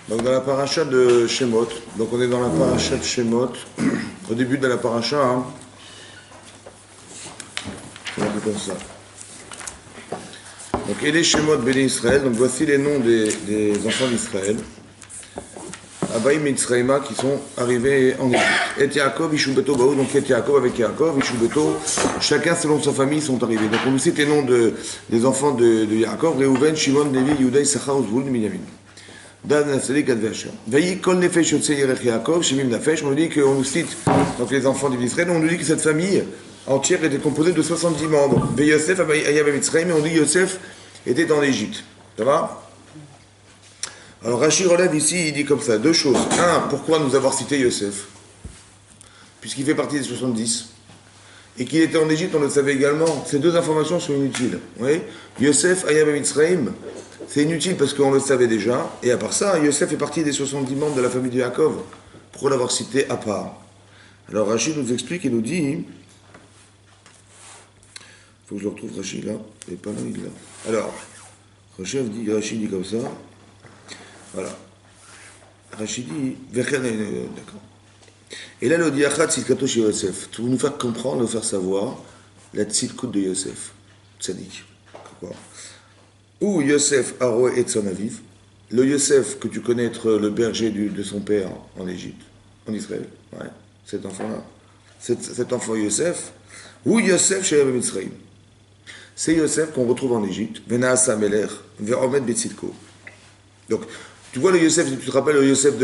Donc dans la paracha de Shemot, donc on est dans la paracha de Shemot, au début de la paracha, hein. On va faire comme ça. Donc et les Shemot Béné Israël, donc voici les noms des enfants d'Israël. Abaïm et Mitzraïma qui sont arrivés en Égypte. Et Yaakov, Ishubeto, Baou, donc Et Yaakov avec Yaakov, Ishubeto, chacun selon sa famille sont arrivés. Donc on nous cite les noms des enfants de Yaakov, Reuven, Shimon, Lévi, Yehuda, Issachar, Zvulun, Binyamin. Dan, Naphtali, Gad, Asher. Vayi, Kol, Nefesh, Yotzei, Yerech, Yaakov, Shemim, Nafesh. On nous dit qu'on nous cite donc les enfants d'Israël, on nous dit que cette famille entière était composée de 70 membres. Ve Yosef, Ayav, Mitzrayim, et on dit que Yosef était en Égypte. Ça va? Alors Rashi relève ici, il dit comme ça, deux choses. Un, pourquoi nous avoir cité Yosef? Puisqu'il fait partie des 70. Et qu'il était en Égypte, on le savait également. Ces deux informations sont inutiles. Oui, Yosef, Ayav et Mitzrayim, c'est inutile parce qu'on le savait déjà. Et à part ça, Yosef fait partie des 70 membres de la famille de Yaakov. Pourquoi l'avoir cité à part? Alors Rashi nous explique et nous dit... Il faut que je le retrouve Rashi là. Il n'est pas là, il est là. Alors, Rashi dit comme ça. Voilà. Rachid dit, d'accord. Et là, le diachat tzidkato chez Yosef, pour nous faire comprendre, nous faire savoir la tzidkout de Yosef, tzadik. Pourquoi? Ou Yosef Aro et son aviv, le Yosef que tu connais être le berger de son père en Égypte, en Israël, ouais, cet enfant-là, cet enfant Yosef, ou Yosef chez Mitzrayim. C'est Yosef qu'on retrouve en Égypte, Venaasa Meler, Veromet Betzidko. Donc, tu vois le Yosef, tu te rappelles le Yosef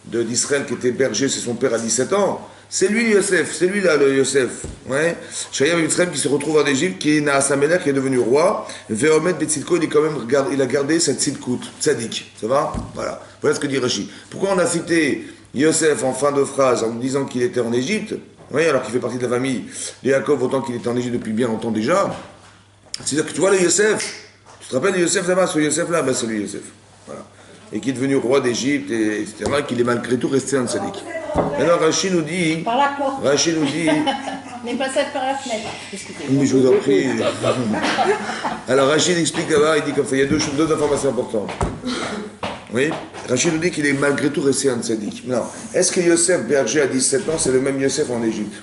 d'Israël qui était berger, c'est son père à 17 ans. C'est lui Yosef, c'est lui là le Yosef. Ouais. Shaya Mitzrayim qui se retrouve en Égypte, qui est Naasamelech, qui est devenu roi. Veomet Betzidko, il a gardé cette tzidkout, tzadik. Ça va? Voilà. Voilà ce que dit Rashi. Pourquoi on a cité Yosef en fin de phrase en disant qu'il était en Égypte? Oui, alors qu'il fait partie de la famille de Yaakov, autant qu'il était en Égypte depuis bien longtemps déjà. C'est-à-dire que tu vois le Yosef, tu te rappelles de Yosef là-bas, ce Yosef là, ben c'est lui Yosef. Voilà. Et qui est devenu roi d'Égypte, etc., qu'il est malgré tout resté un tzaddik. Alors Rachid nous dit... Par la porte. Rachid nous dit... N'est pas ça par la fenêtre. Oui, je vous en prie. Alors Rachid explique là-bas, il dit comme ça, il y a deux informations importantes. Oui, Rachid nous dit qu'il est malgré tout resté un tzaddik. Non. Est-ce que Yosef, berger à 17 ans, c'est le même Yosef en Égypte?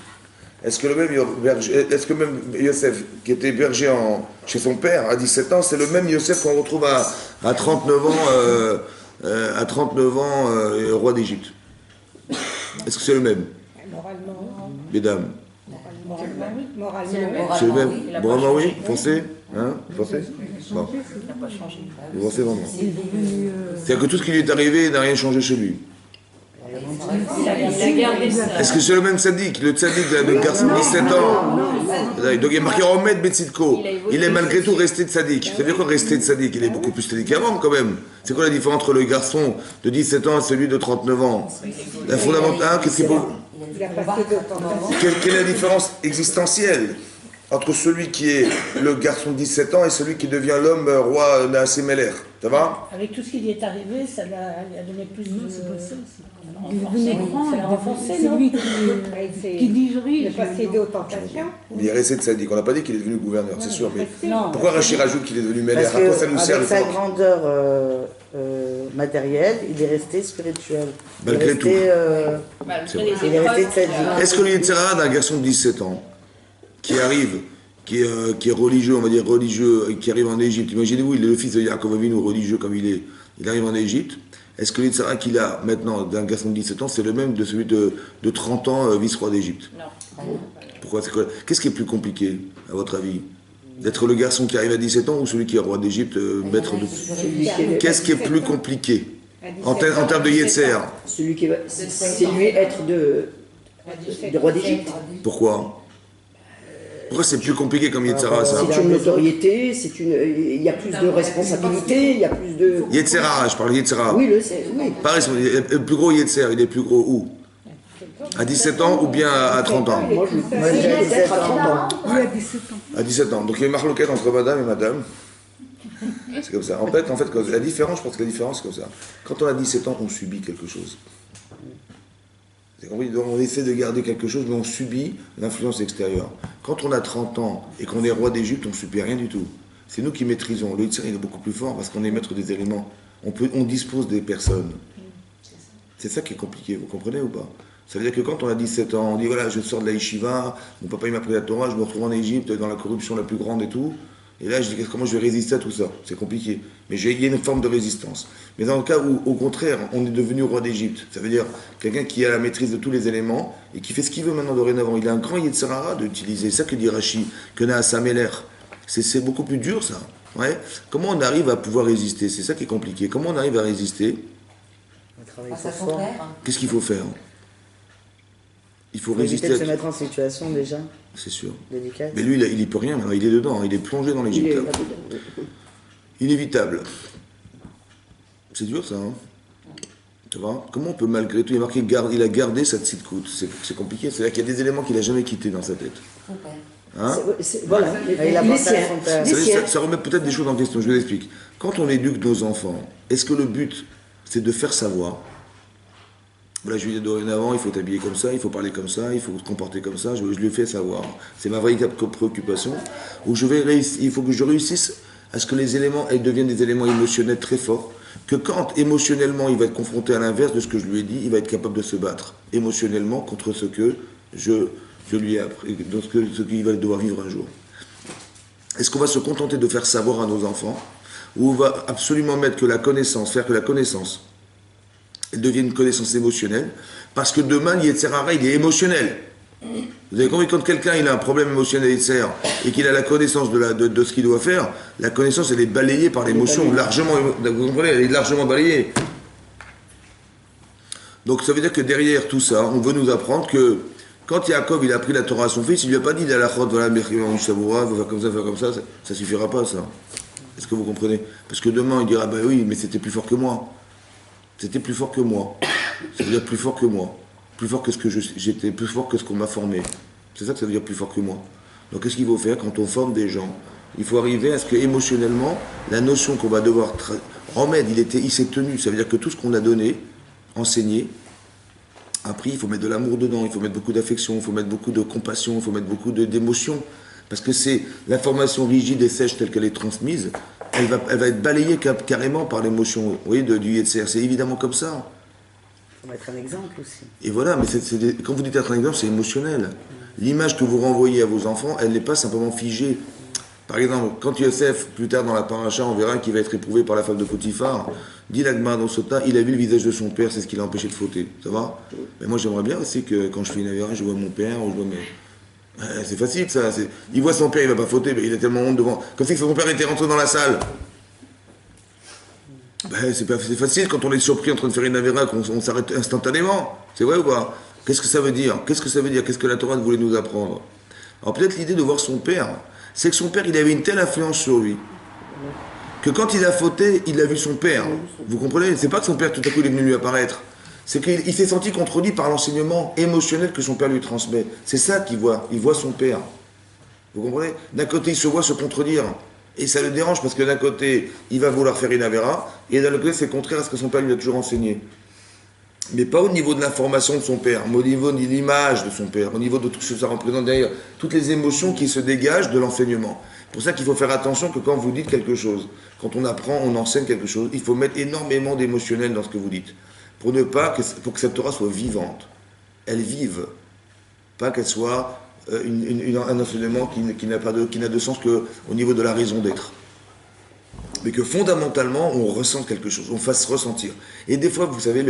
Est-ce que même Yosef, qui était berger chez son père à 17 ans, c'est le même Yosef qu'on retrouve à 39 ans, roi d'Égypte? Est-ce que c'est le même? Moralement. Mesdames. Moralement. C'est le même? Moralement, oui? Foncez? Hein? Foncez? Bon. Vous pensez vraiment? C'est-à-dire que tout ce qui lui est arrivé n'a rien changé chez lui. Est-ce que c'est le même tzaddik, le tzaddik de garçon de 17 ans? Donc il est marqué Romet Betzidko. Il est malgré tout resté tzaddik. Ça veut dire quoi rester tzaddik? Il est beaucoup plus tzaddik qu'avant quand même. C'est quoi la différence entre le garçon de 17 ans et celui de 39 ans? La fondamentale, qu'est-ce qu'il faut? Quelle est la différence existentielle entre celui qui est le garçon de 17 ans et celui qui devient l'homme roi Naasemelech? Ça va? Avec tout ce qui lui est arrivé, ça lui a donné plus de... Il devenait grand, il renforcé, c'est non? lui qui dirige. Il n'est pas cédé aux tentations. Il est resté tzaddik. On n'a pas dit qu'il est devenu gouverneur, c'est sûr. Mais Non. pourquoi Rachid rajoute qu'il est devenu Melech? Parce À quoi ça nous sert? avec sa grandeur matérielle, il est resté spirituel. Malgré tout. Il est resté tzaddik. Est-ce que le Yetzirah d'un garçon de 17 ans qui arrive, qui est religieux, on va dire religieux, et qui arrive en Égypte, imaginez-vous, il est le fils de Yaakov Avinu, religieux comme il arrive en Égypte. Est-ce que le Yetzirah qu'il a maintenant d'un garçon de 17 ans, c'est le même de celui de 30 ans, vice-roi d'Égypte? Non. Pourquoi? Qu'est-ce qui est plus compliqué, à votre avis? D'être le garçon qui arrive à 17 ans ou celui qui est roi d'Égypte, maître de... Qu'est-ce qui est plus compliqué en termes de Yetzer? Celui qui va... C'est lui être de roi d'Égypte. Pourquoi? Pourquoi c'est plus compliqué comme Yetzirah, ça? C'est une notoriété, il y a plus de responsabilité, il y a plus de... Yetzirah, je parle de Yetzirah. Oui, oui. Pareil, le plus gros Yetzer, il est plus gros où? À 17 ans ou bien à 30 ans? Moi, je dirais peut-être à 30 ans. Oui, à 17 ans. À 17 ans. Donc il y a une marloquette entre madame et madame. C'est comme ça. En fait, la différence, je pense que la différence, c'est comme ça. Quand on a 17 ans, on subit quelque chose. On essaie de garder quelque chose, mais on subit l'influence extérieure. Quand on a 30 ans et qu'on est roi d'Égypte, on ne subit rien du tout. C'est nous qui maîtrisons. Le Yitzhak, il est beaucoup plus fort parce qu'on est maître des éléments. On dispose des personnes. C'est ça qui est compliqué, vous comprenez ou pas? Ça veut dire que quand on a 17 ans, on dit voilà, je sors de la yeshiva, mon papa il m'a pris la Torah, je me retrouve en Égypte dans la corruption la plus grande et tout. Et là, je dis comment je vais résister à tout ça? C'est compliqué. Mais il y a une forme de résistance. Mais dans le cas où, au contraire, on est devenu roi d'Égypte, ça veut dire quelqu'un qui a la maîtrise de tous les éléments et qui fait ce qu'il veut maintenant dorénavant. Il a un grand Yetzer Hara d'utiliser. C'est ça que dit Rashi, que n'a Sameler. C'est beaucoup plus dur, ça. Ouais. Comment on arrive à pouvoir résister? C'est ça qui est compliqué. Comment on arrive à résister? On travaille Face à sur son soi. père. Qu'est-ce qu'il faut faire? Il faut Faut éviter résister de à... se mettre en situation déjà C'est sûr. délicate. Mais lui, il y peut rien maintenant. Il est dedans. Il est plongé dans Il l'Égypte. est là. Inévitable. C'est dur, ça. Hein, tu vois? Comment on peut malgré tout... Il y a marqué, il a gardé sa tzidkout. C'est compliqué. C'est-à-dire qu'il y a des éléments qu'il n'a jamais quittés dans sa tête. Son père. Hein? Voilà, Il a les pensé à siens. son père. Les Vous savez, siens. ça remet peut-être des choses en question. Je vous explique. Quand on éduque nos enfants, est-ce que le but, c'est de faire savoir? Voilà, je lui dis dorénavant, il faut t'habiller comme ça, il faut parler comme ça, il faut se comporter comme ça. Je lui fais savoir. C'est ma véritable préoccupation. Où il faut que je réussisse à ce que les éléments deviennent des éléments émotionnels très forts. Que quand émotionnellement il va être confronté à l'inverse de ce que je lui ai dit, il va être capable de se battre émotionnellement contre ce que je lui ai appris, ce qu'il va devoir vivre un jour. Est-ce qu'on va se contenter de faire savoir à nos enfants, ou on va absolument mettre que la connaissance, faire que la connaissance elle devient une connaissance émotionnelle, parce que demain, l'Yetzer Hara, il est émotionnel. Vous avez compris, quand quelqu'un il a un problème émotionnel Yetzer, et qu'il a la connaissance de ce qu'il doit faire, la connaissance, elle est balayée par l'émotion, largement, vous comprenez, elle est largement balayée. Donc ça veut dire que derrière tout ça, on veut nous apprendre que quand Yaakov il a pris la Torah à son fils, il lui a pas dit d'Alachot, voilà, Mechimon, Savoura, va faire comme ça suffira pas ça. Est-ce que vous comprenez? Parce que demain, il dira, bah oui, mais c'était plus fort que moi. C'était plus fort que moi. Ça veut dire plus fort que moi. Plus fort que ce que j'étais, plus fort que ce qu'on m'a formé. C'est ça que ça veut dire plus fort que moi. Donc qu'est-ce qu'il faut faire quand on forme des gens? Il faut arriver à ce que émotionnellement, la notion qu'on va devoir remettre, il s'est tenu. Ça veut dire que tout ce qu'on a donné, enseigné, appris, il faut mettre de l'amour dedans, il faut mettre beaucoup d'affection, il faut mettre beaucoup de compassion, il faut mettre beaucoup d'émotion. Parce que c'est l'information rigide et sèche telle qu'elle est transmise, elle va être balayée carrément par l'émotion, vous voyez, du Yetzer. C'est évidemment comme ça. Il faut mettre un exemple aussi. Et voilà, mais quand vous dites être un exemple, c'est émotionnel. L'image que vous renvoyez à vos enfants, elle n'est pas simplement figée. Par exemple, quand Yosef, plus tard dans la paracha, on verra qu'il va être éprouvé par la femme de Potiphar, dit l'Agma dans Sota, il a vu le visage de son père, c'est ce qui l'a empêché de fauter. Ça va? Mais moi j'aimerais bien aussi que quand je fais une avéra, je vois mon père, ou je vois mes... C'est facile ça, il voit son père, il va pas fauter, mais il a tellement honte devant. Comme si son père était rentré dans la salle. C'est facile quand on est surpris en train de faire une avéra, qu'on s'arrête instantanément. C'est vrai ou pas? Qu'est-ce que ça veut dire? Qu'est-ce que la Torah voulait nous apprendre? Alors peut-être l'idée de voir son père, c'est que son père, il avait une telle influence sur lui, que quand il a fauté, il a vu son père. Vous comprenez? C'est pas que son père tout à coup il est venu lui apparaître. C'est qu'il s'est senti contredit par l'enseignement émotionnel que son père lui transmet. C'est ça qu'il voit. Il voit son père. Vous comprenez? D'un côté, il se voit se contredire. Et ça le dérange parce que d'un côté, il va vouloir faire une avéra, et d'un autre côté, c'est contraire à ce que son père lui a toujours enseigné. Mais pas au niveau de l'information de son père, mais au niveau de l'image de son père, au niveau de tout ce que ça représente derrière, toutes les émotions qui se dégagent de l'enseignement. C'est pour ça qu'il faut faire attention que quand vous dites quelque chose, quand on apprend, on enseigne quelque chose, il faut mettre énormément d'émotionnel dans ce que vous dites. Pour que cette Torah soit vivante. Elle vive. Pas qu'elle soit un enseignement qui n'a de sens qu'au niveau de la raison d'être. Mais que fondamentalement, on ressente quelque chose, on fasse ressentir. Et des fois, vous savez,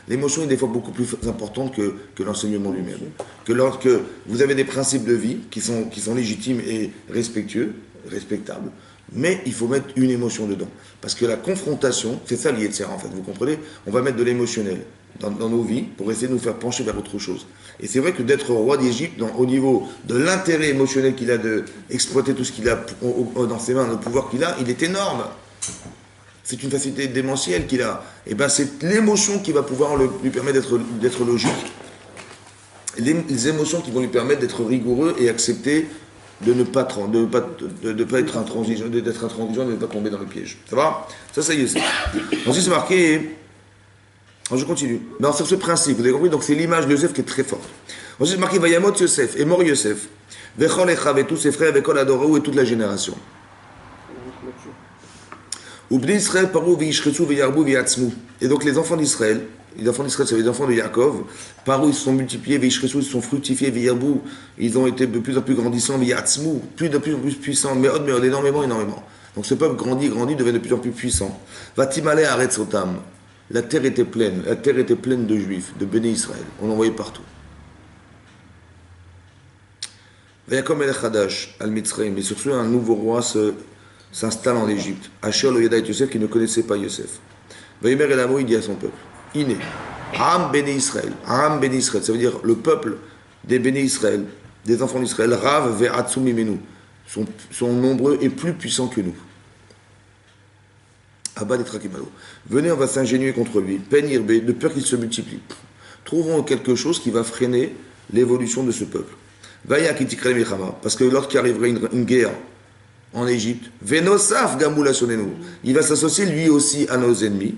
l'émotion est des fois beaucoup plus importante que l'enseignement lui-même. Que lorsque vous avez des principes de vie qui sont légitimes et respectables, mais il faut mettre une émotion dedans. Parce que la confrontation, c'est ça l'Yetzer en fait, vous comprenez? On va mettre de l'émotionnel dans nos vies pour essayer de nous faire pencher vers autre chose. Et c'est vrai que d'être roi d'Égypte, au niveau de l'intérêt émotionnel qu'il a d'exploiter tout ce qu'il a dans ses mains, le pouvoir qu'il a, il est énorme. C'est une facilité démentielle qu'il a. Et bien c'est l'émotion qui va pouvoir lui permettre d'être logique. Les émotions qui vont lui permettre d'être rigoureux et accepter de ne pas être intransigeant, d'être intransigeant, de ne pas tomber dans le piège. Ça va? Ça y est. Ensuite, c'est marqué. Alors, je continue. Non, sur ce principe, vous avez compris? Donc, c'est l'image de Yosef qui est très forte. Ensuite, c'est marqué Vayamot Yosef, et mort Yosef. Vechol Echav, et tous ses frères, Vechol Adoraou, et toute la génération. Ou Bnei Israël parou veishchetzu veyarbu veyatzmu. Et donc les enfants d'Israël, c'est les enfants de Yaakov, parou ils se sont multipliés, veishchetzu ils se sont fructifiés, veyarbu ils ont été de plus en plus grandissants, veyatzmu de plus en plus puissants, mais énormément. Donc ce peuple grandit, devient de plus en plus puissant. Vatimale aretzotam. La terre était pleine de juifs, de Béné Israël. On en voyait partout. Vayakom el Chadash al Mitzrayim. Et sur ce, un nouveau roi s'installe en Égypte. Asher lo yada et Yosef, qui ne connaissait pas Yosef. Vayomer el Amo, il dit à son peuple, Iné, Aram Béné Israël. Aram Béné Israël, ça veut dire le peuple des Béné Israël, des enfants d'Israël. Rav ve'atzum mimenu. Sont nombreux et plus puissants que nous. Abba Netrakimalo. Venez, on va s'ingénuer contre lui. Penirbe, de peur qu'il se multiplie. Trouvons quelque chose qui va freiner l'évolution de ce peuple. Vaya Kitikre Mechama. Parce que lorsqu'il arriverait une guerre en Égypte, Venosaf Gamoula Sonenu. Il va s'associer lui aussi à nos ennemis.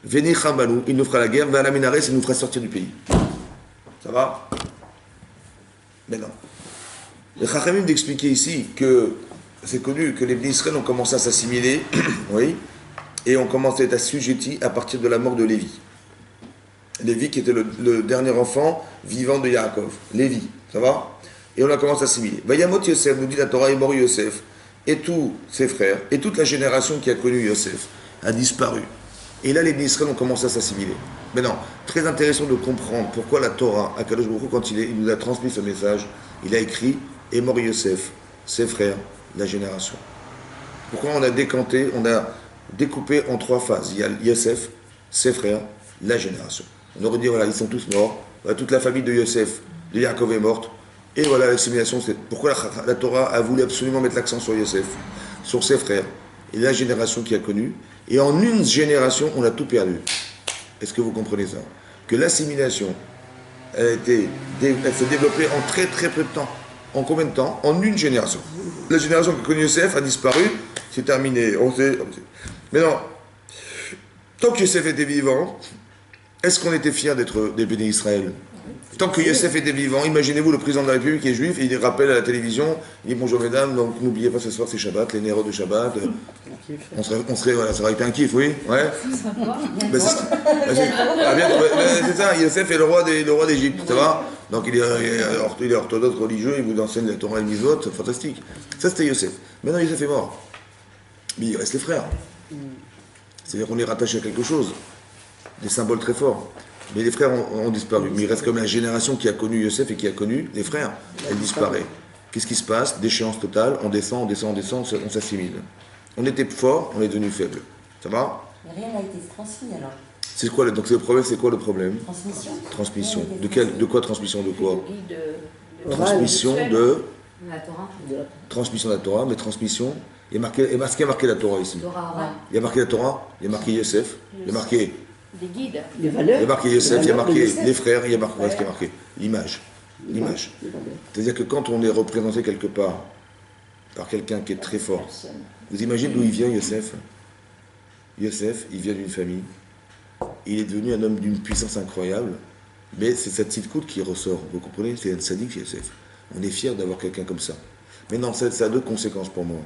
Veni Chambanou, il nous fera la guerre. Vala Minares, il nous fera sortir du pays. Ça va? Mais non. Le Chachamim d'expliquer ici que c'est connu que les Bnei Israël ont commencé à s'assimiler, oui, et ont commencé à être assujettis à partir de la mort de Lévi. Lévi qui était le dernier enfant vivant de Yaakov. Lévi, ça va? Et on a commencé à s'assimiler. Vayamot Yosef, nous dit la Torah, est mort Yosef, et tous ses frères, et toute la génération qui a connu Yosef a disparu. Et là, les Bnei Israël ont commencé à s'assimiler. Maintenant, très intéressant de comprendre pourquoi la Torah, à Kadosh Baruch Hu, quand il nous a transmis ce message, il a écrit et mort Yosef, ses frères, la génération. Pourquoi on a décanté, on a découpé en trois phases. Il y a Yosef, ses frères, la génération. On aurait dit, voilà, ils sont tous morts. Voilà, toute la famille de Yosef, de Yaakov est morte. Et voilà, l'assimilation, c'est pourquoi la Torah a voulu absolument mettre l'accent sur Yosef, sur ses frères, et la génération qui a connu. Et en une génération, on a tout perdu. Est-ce que vous comprenez ça? Que l'assimilation, elle s'est développée en très très peu de temps. En combien de temps? En une génération. La génération qui a connu Yosef a disparu, c'est terminé. On sait. Mais non, tant que Yosef était vivant, est-ce qu'on était fiers d'être des bénis Israël? Tant que Yosef était vivant, imaginez-vous le président de la République qui est juif, et il rappelle à la télévision, il dit bonjour mesdames, donc n'oubliez pas ce soir c'est Shabbat, les Néros de Shabbat. On serait voilà, ça aurait été un kiff, oui? Ouais. C'est ça, Yosef est le roi d'Égypte, ça va? Donc il est orthodoxe religieux, il vous enseigne la Torah et le Mitzvot, fantastique. Ça c'était Yosef. Maintenant Yosef est mort. Mais il reste les frères. C'est-à-dire qu'on est rattaché à quelque chose. Des symboles très forts. Mais les frères ont disparu. Mais il reste comme la génération qui a connu Yosef et qui a connu les frères. Elle disparaît. Qu'est-ce qui se passe? Déchéance totale, on descend, on s'assimile. On était fort, on est devenu faible. Ça va? Mais rien n'a été transmis alors. C'est quoi donc le problème? C'est quoi le problème? Transmission. De quoi transmission de quoi? Transmission de La Torah. Transmission de la Torah, mais transmission. Il y a marqué, est-ce qu'il y a marqué la Torah ici? Il y a marqué la Torah, il y a marqué Yosef, il y a marqué. Des guides. Les valeurs. Il y a marqué Yosef, il y a marqué Yosef. les frères, il y a marqué, ce qui est marqué? L'image. L'image. C'est-à-dire que quand on est représenté quelque part par quelqu'un qui est très fort, vous imaginez d'où il vient Yosef? Yosef, il vient d'une famille, il est devenu un homme d'une puissance incroyable, mais c'est sa petite coude qui ressort, vous comprenez? C'est un sadique Yosef. On est fier d'avoir quelqu'un comme ça. Mais non, ça a deux conséquences pour moi.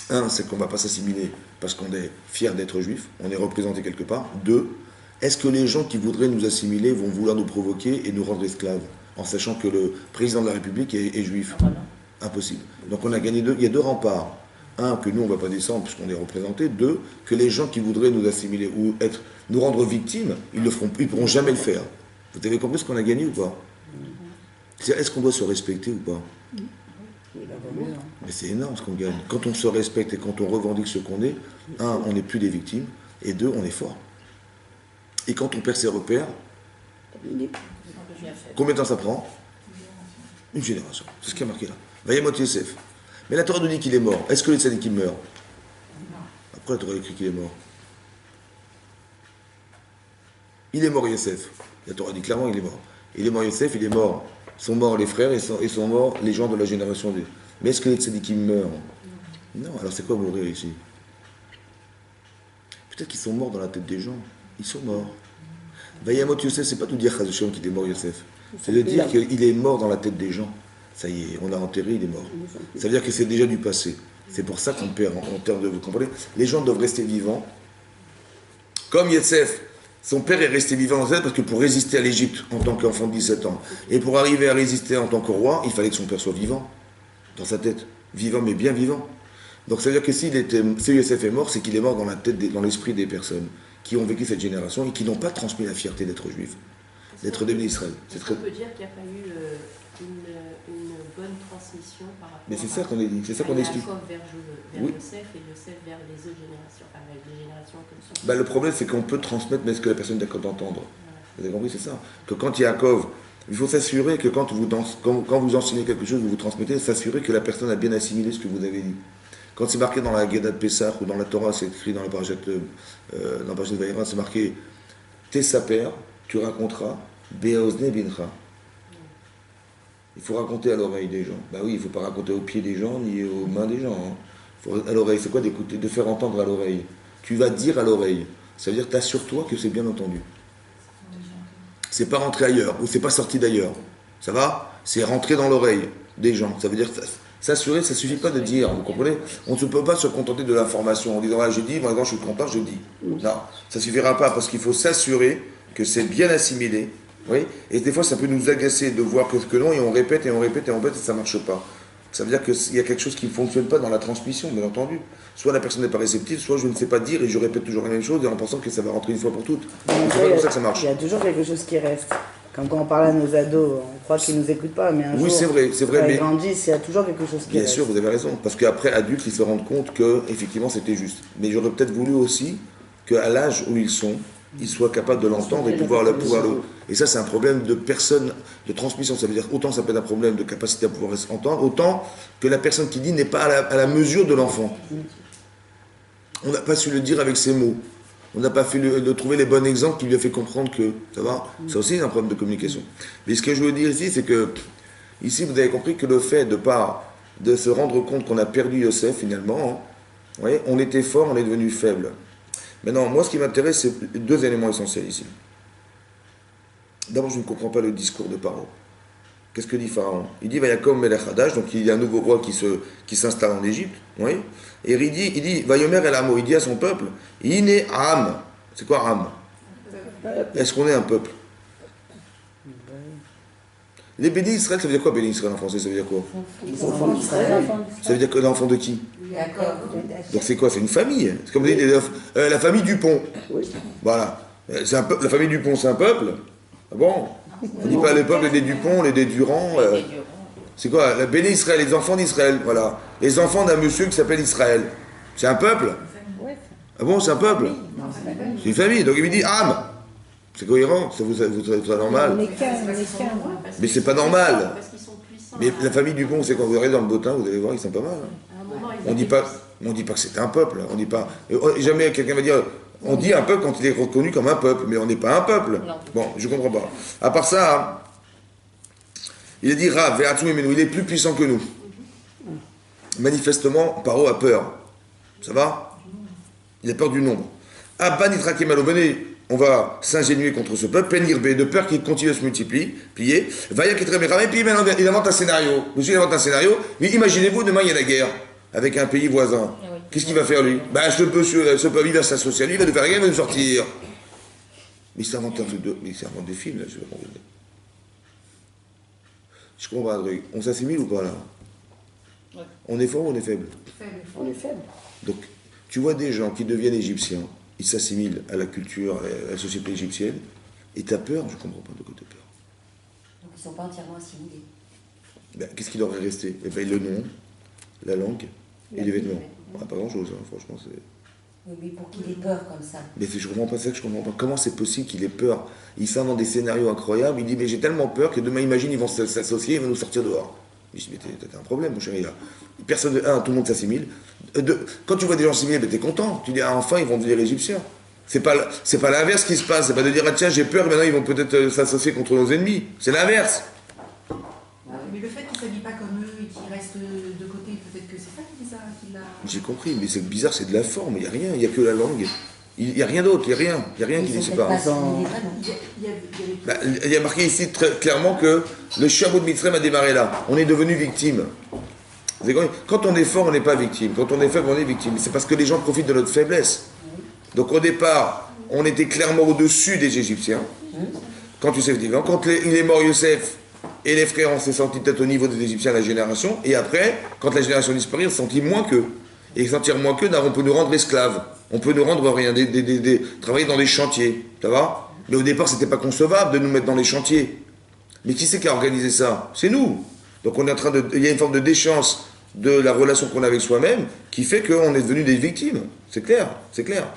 Un, c'est qu'on ne va pas s'assimiler parce qu'on est fier d'être juif, on est représenté quelque part. Deux, est-ce que les gens qui voudraient nous assimiler vont vouloir nous provoquer et nous rendre esclaves, en sachant que le président de la République est juif? Impossible. Donc on a gagné deux, il y a deux remparts. Un, que nous on ne va pas descendre puisqu'on est représenté. Deux, que les gens qui voudraient nous assimiler ou nous rendre victimes, ils ne pourront jamais le faire. Vous avez compris ce qu'on a gagné ou pas? Est-ce qu'on doit se respecter ou pas? Mais c'est énorme ce qu'on gagne. Quand on se respecte et quand on revendique ce qu'on est, un, on n'est plus des victimes, et deux, on est fort. Et quand on perd ses repères, combien de temps ça prend? Une génération. C'est ce qui a marqué là. Vayamot Yosef. Mais la Torah nous dit qu'il est mort. Est-ce que les tzadikim meurent? Après la Torah écrit qu'il est mort. Il est mort Yosef. La Torah dit clairement qu'il est mort. Il est mort Yosef, il est mort. Sont morts les frères et sont morts les gens de la génération 2. Mais est-ce que les tzadikim meurent? Non, alors c'est quoi mourir ici? Peut-être qu'ils sont morts dans la tête des gens. Ils sont morts. Vayamot Yosef, c'est pas tout dire Chazoshem qu'il est mort Yosef. C'est de dire qu'il est mort dans la tête des gens. Ça y est, on l'a enterré, il est mort. Ça veut dire que c'est déjà du passé. C'est pour ça qu'on perd en termes de... Vous comprenez? Les gens doivent rester vivants. Comme Yetsef, son père est resté vivant en Israël parce que pour résister à l'Égypte en tant qu'enfant de 17 ans, et pour arriver à résister en tant que roi, il fallait que son père soit vivant, dans sa tête. Vivant, mais bien vivant. Donc ça veut dire que si Yosef est mort, c'est qu'il est mort dans la tête, dans l'esprit des personnes qui ont vécu cette génération et qui n'ont pas transmis la fierté d'être juifs, d'être devenu Israël. On peut dire qu'il n'y a pas eu une bonne transmission par rapport Mais c'est ça qu'on dit, c'est ça qu'on explique. Yaakov vers Oui. Yosef et Yosef vers les autres générations, enfin les générations comme ça. Bah, le problème, c'est qu'on peut transmettre, mais ce que la personne est d'accord d'entendre. Vous avez compris, c'est ça. Que quand Yaakov, il faut s'assurer que quand vous enseignez quelque chose, vous vous transmettez, s'assurer que la personne a bien assimilé ce que vous avez dit. Quand c'est marqué dans la Guéda de Pessah ou dans la Torah, c'est écrit dans la parashat de Vaïra, c'est marqué Tessaper, tu raconteras, Be'ozne bincha. Il faut raconter à l'oreille des gens. Bah oui, il ne faut pas raconter aux pieds des gens ni aux mains des gens. Hein. Faut, à l'oreille, c'est quoi d'écouter, de faire entendre à l'oreille? Tu vas dire à l'oreille. Ça veut dire t'assure-toi que c'est bien entendu. C'est pas rentré ailleurs, ou c'est pas sorti d'ailleurs. Ça va? C'est rentré dans l'oreille des gens. Ça veut dire s'assurer, ça suffit pas de dire, vous comprenez? On ne peut pas se contenter de l'information en disant ah, j'ai dit, moi quand je suis content, je dis. Non, ça suffira pas parce qu'il faut s'assurer que c'est bien assimilé. Oui, et des fois ça peut nous agacer de voir que non, et on répète et on répète et on répète et ça marche pas. Ça veut dire qu'il y a quelque chose qui ne fonctionne pas dans la transmission, bien entendu. Soit la personne n'est pas réceptive, soit je ne sais pas dire et je répète toujours la même chose en pensant que ça va rentrer une fois pour toutes. C'est pas comme ça que ça marche. Il y a toujours quelque chose qui reste. Comme quand on parle à nos ados, on croit qu'ils ne nous écoutent pas, mais un jour, c'est vrai, quand mais ils grandissent, il y a toujours quelque chose qui bien reste. sûr, vous avez raison. Parce qu'après, adultes, ils se rendent compte que effectivement c'était juste. Mais j'aurais peut-être voulu aussi qu'à l'âge où ils sont, ils soient capables de l'entendre et pouvoir le. Et ça, c'est un problème de personne, de transmission. Ça veut dire autant ça peut être un problème de capacité à pouvoir entendre, autant que la personne qui dit n'est pas à la mesure de l'enfant. On n'a pas su le dire avec ses mots. On n'a pas fait de trouver les bons exemples qui lui a fait comprendre que, ça va, ça aussi c'est un problème de communication. Mais ce que je veux dire ici, c'est que, ici vous avez compris que le fait de se rendre compte qu'on a perdu Yosef finalement, hein, vous voyez, on était fort, on est devenu faible. Maintenant, moi ce qui m'intéresse, c'est deux éléments essentiels ici. D'abord, je ne comprends pas le discours de Paro. Qu'est-ce que dit Pharaon? Il dit Vayakom Melech Hadash, donc il y a un nouveau roi qui s'installe en Égypte, oui. Et il dit Vayomer El Amo, il dit à son peuple, Iné Am. C'est quoi Am? Est-ce qu'on est un peuple? Les bénis Israël, ça veut dire quoi bénis Israël en français? Ça veut dire quoi? Les enfants d'Israël. Ça veut dire que l'enfant de qui? D'accord. Donc c'est quoi? C'est une famille. C'est comme vous dites, la famille Dupont. Oui. Voilà. C'est un la famille Dupont, c'est un peuple? Ah bon? On dit pas le peuple des Dupont, les des Durand. C'est quoi? La béni Israël, les enfants d'Israël, voilà. Les enfants d'un monsieur qui s'appelle Israël. C'est un peuple? Ah bon, c'est un peuple? C'est une famille. Donc il me dit Am. C'est cohérent, ça vous normal. On est qu'un. Mais c'est pas normal. Parce qu'ils sont puissants. Mais la famille Dupont, c'est quand vous allez dans le Bottin, vous allez voir, ils sont pas mal. À un moment, ils On dit étaient pas, on dit pas que c'est un peuple. On dit pas. Jamais quelqu'un va dire. On dit un peuple quand il est reconnu comme un peuple, mais on n'est pas un peuple. Bon, je comprends pas. À part ça, il a dit Rav, il est plus puissant que nous. Manifestement, Paro a peur. Ça va? Il a peur du nombre. Abba Nitrakemalo, venez, on va s'ingénuer contre ce peuple. Penirbe, de peur qu'il continue à se multiplier, plier. Vaya Ketremerame, et puis il invente un scénario. Monsieur, il invente un scénario. Mais imaginez-vous, demain il y a la guerre avec un pays voisin. Qu'est-ce qu'il va faire lui? Ben, ce peuple, il va s'associer à lui, il va nous faire rien, il va nous sortir. Mais il s'invente des films, là, je vais comprendre. Je comprends pas un truc. On s'assimile ou pas, là? On est fort ou on est faible? On est faible. Donc, tu vois des gens qui deviennent égyptiens, ils s'assimilent à la culture, à la société égyptienne, et t'as peur? Je comprends pas de quoi t'as peur. Donc ils ne sont pas entièrement assimilés. Ben, qu'est-ce qu'il leur est resté? Eh ben, le nom, la langue et les vêtements. Pas grand-chose, hein, franchement. Oui, mais pour qu'il ait peur comme ça. Mais je comprends pas ça que je comprends pas. Comment c'est possible qu'il ait peur? Il s'invente des scénarios incroyables, il dit mais j'ai tellement peur que demain, imagine, ils vont s'associer, ils vont nous sortir dehors. Je dis mais t'as un problème, mon chéri, là. Personne tout le monde s'assimile. Quand tu vois des gens s'assimiler, ben, t'es content. Tu dis enfin ils vont devenir égyptiens. C'est pas l'inverse qui se passe, c'est pas de dire ah tiens j'ai peur, maintenant ils vont peut-être s'associer contre nos ennemis. C'est l'inverse. Mais le fait qu'il ne s'habille pas comme eux et qu'il reste de côté, peut-être que c'est ça qui l'a... J'ai compris, mais c'est bizarre, c'est de la forme, il n'y a rien, il n'y a que la langue. Il n'y a rien d'autre, il n'y a rien qui les sépare. Il y a marqué ici très clairement que le chameau de Mitzrayim a démarré là. On est devenu victime. Quand on est fort, on n'est pas victime. Quand on est faible, on est victime. C'est parce que les gens profitent de notre faiblesse. Donc au départ, on était clairement au-dessus des Égyptiens. Quand Youssef est vivant, quand il est mort, Youssef et les frères, on s'est senti peut-être au niveau des Égyptiens, la génération. Et après, quand la génération disparaît, on s'est senti moins qu'eux. Et sentir moins qu'eux, on peut nous rendre esclaves. On peut nous rendre rien, travailler dans des chantiers. Ça va? Mais au départ, c'était pas concevable de nous mettre dans les chantiers. Mais qui c'est qui a organisé ça? C'est nous. Donc on est en train de, il y a une forme de déchéance de la relation qu'on a avec soi-même qui fait qu'on est devenu des victimes. C'est clair, c'est clair.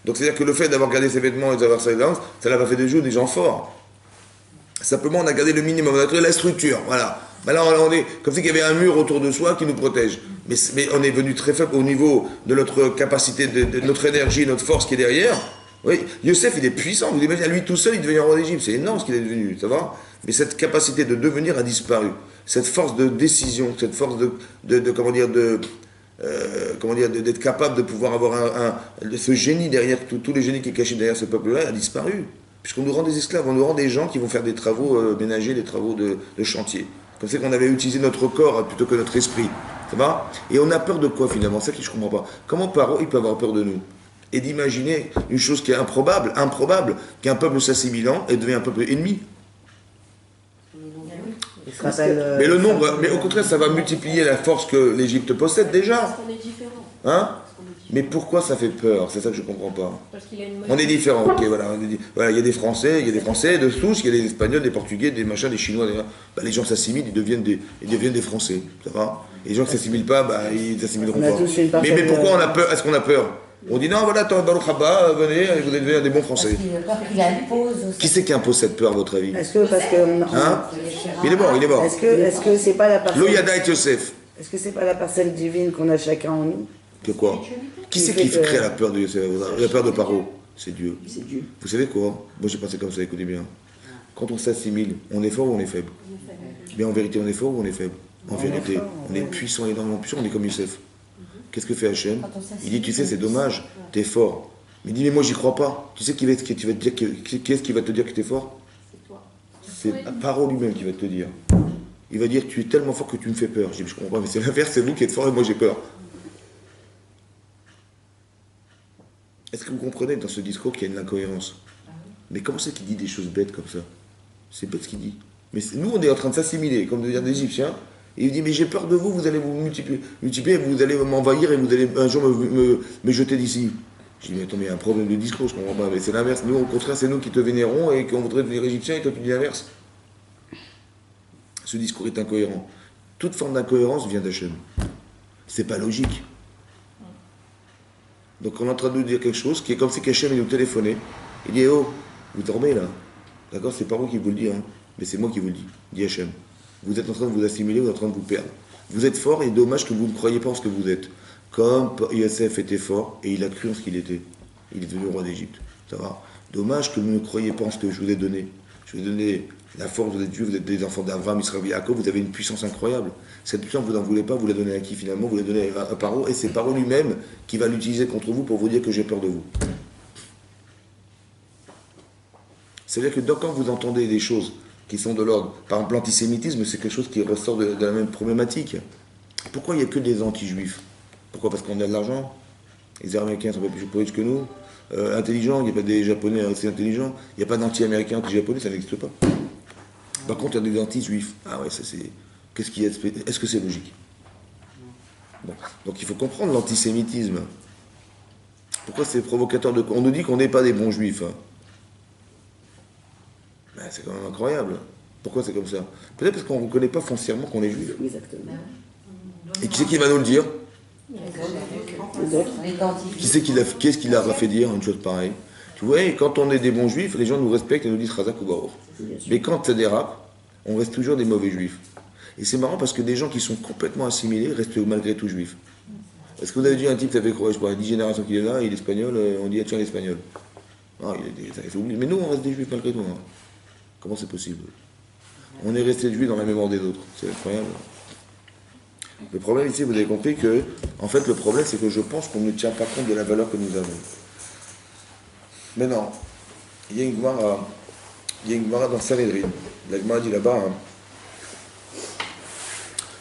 Donc c'est-à-dire que le fait d'avoir gardé ses vêtements et d'avoir sa danse, ça l'a pas fait de jour des gens forts. Simplement, on a gardé le minimum, on a trouvé la structure, voilà. Maintenant, on est comme si il y avait un mur autour de soi qui nous protège. Mais on est venu très faible au niveau de notre capacité, de notre énergie, notre force qui est derrière. Oui, Youssef, il est puissant. Vous imaginez, lui tout seul, il devient roi d'Égypte. C'est énorme ce qu'il est devenu, ça va? Mais cette capacité de devenir a disparu. Cette force de décision, cette force d'être capable de pouvoir avoir ce génie derrière, tous les génies qui est caché derrière ce peuple-là a disparu. Puisqu'on nous rend des esclaves, on nous rend des gens qui vont faire des travaux ménagers, des travaux de chantier. Comme c'est qu'on avait utilisé notre corps plutôt que notre esprit. Ça va? Et on a peur de quoi finalement? C'est ça que je ne comprends pas. Comment Paro, il peut avoir peur de nous? Et d'imaginer une chose qui est improbable, qu'un peuple 5000 ans et devient un peuple ennemi. Mais le nombre, mais au contraire, ça va multiplier la force que l'Égypte possède déjà. Parce qu'on est différent. Hein? Parce qu'on est différent. Mais pourquoi ça fait peur? C'est ça que je ne comprends pas. Parce qu'il y a une On est différents, ok, voilà. Voilà, il y a des Français, de tous, il y a des Espagnols, des Portugais, des machins, des Chinois. Les gens s'assimilent, ils deviennent des Français. Ça va? Et les gens qui ne s'assimilent pas, ils s'assimileront pas. Mais pourquoi on a peur? Est-ce qu'on a peur? On dit non, voilà, Baruch Haba, venez, vous allez devenir des bons Français. Parce qu'il impose aussi. Qui c'est qui impose cette peur, à votre avis? Est-ce que, parce que... Hein? Il est mort. Est-ce que c'est pas la parcelle... L'Oyada et Yosef. Est-ce que c'est pas la parcelle divine qu'on a chacun en nous? Que quoi? Qui c'est qui crée la peur de Yosef? La peur de Paro? C'est Dieu. C'est Dieu. Vous savez quoi? Moi j'ai pensé comme ça, écoutez bien. Quand on s'assimile, on est fort ou on est faible? Mais en vérité, on est fort ou on est faible? En vérité, on est puissant, énormément puissant, on est comme Yosef. Qu'est-ce que fait Hachem? Il dit, tu sais, c'est dommage, t'es fort. Mais il dit, mais moi j'y crois pas. Tu sais qui est-ce qui va te dire que t'es fort? C'est Paro lui-même qui va te dire. Il va dire, tu es tellement fort que tu me fais peur. Je dis, je comprends pas, mais c'est l'inverse, c'est vous qui êtes fort et moi j'ai peur. Est-ce que vous comprenez dans ce discours qu'il y a une incohérence? Mais comment c'est qu'il dit des choses bêtes comme ça? C'est bête ce qu'il dit. Mais nous, on est en train de s'assimiler, comme de dire des Égyptiens. Et il dit, mais j'ai peur de vous, vous allez vous multiplier, vous allez m'envahir et vous allez un jour me jeter d'ici. Je dis, mais attends, mais il y a un problème de discours, je comprends pas. Mais c'est l'inverse. Nous, au contraire, c'est nous qui te vénérons et qu'on voudrait devenir égyptien et toi tu dis l'inverse. Ce discours est incohérent. Toute forme d'incohérence vient d'Hachem. C'est pas logique. Donc on est en train de nous dire quelque chose qui est comme si Hachem nous téléphonait. Il dit, oh, vous dormez là. D'accord, c'est pas moi qui vous le dis, hein, mais c'est moi qui vous le dis, dit Hachem. Vous êtes en train de vous assimiler, vous êtes en train de vous perdre. Vous êtes fort et dommage que vous ne croyez pas en ce que vous êtes. Comme Yosef était fort et il a cru en ce qu'il était. Il est devenu roi d'Égypte. Ça va? Dommage que vous ne croyez pas en ce que je vous ai donné. Je vous ai donné la force, vous êtes Dieu, vous êtes des enfants d'Abraham, Israël, Jacob, vous avez une puissance incroyable. Cette puissance, vous n'en voulez pas, vous la donnez à qui finalement? Vous la donnez à Paro et c'est Paro lui-même qui va l'utiliser contre vous pour vous dire que j'ai peur de vous. C'est-à-dire que quand vous entendez des choses qui sont de l'ordre, par exemple l'antisémitisme, c'est quelque chose qui ressort de la même problématique. Pourquoi il n'y a que des anti-juifs? Pourquoi? Parce qu'on a de l'argent? Les Américains sont pas plus riches que nous. Intelligents, il n'y a pas des Japonais assez intelligents. Il n'y a pas d'anti-américains, anti-japonais, ça n'existe pas. Par contre, il y a des anti-juifs. Ah ouais, ça c'est... Qu'est-ce qu'il y a de... Est-ce que c'est logique? Bon. Donc il faut comprendre l'antisémitisme. Pourquoi c'est provocateur de... On nous dit qu'on n'est pas des bons juifs. Hein. Ben, c'est quand même incroyable. Pourquoi c'est comme ça? Peut-être parce qu'on ne reconnaît pas foncièrement qu'on est juif. Exactement. Et qui c'est qui va nous le dire? Les autres. Qu'est-ce qui leur a fait dire une chose pareille? Tu vois, quand on est des bons juifs, les gens nous respectent et nous disent Razak ou Baruch. Mais quand ça dérape, on reste toujours des mauvais juifs. Et c'est marrant parce que des gens qui sont complètement assimilés restent malgré tout juifs. Est-ce que vous avez dit un type, ça fait quoi, je crois, 10 générations qu'il est là, il est espagnol, on dit tiens l'espagnol. Ah, mais nous on reste des juifs malgré tout. Hein. Comment c'est possible? On est resté juifs dans la mémoire des autres. C'est incroyable. Le problème ici, vous avez compris que, en fait, le problème, c'est que je pense qu'on ne tient pas compte de la valeur que nous avons. Maintenant, il y a une Gemara dans Sanhedrin. La Gemara dit là-bas, hein,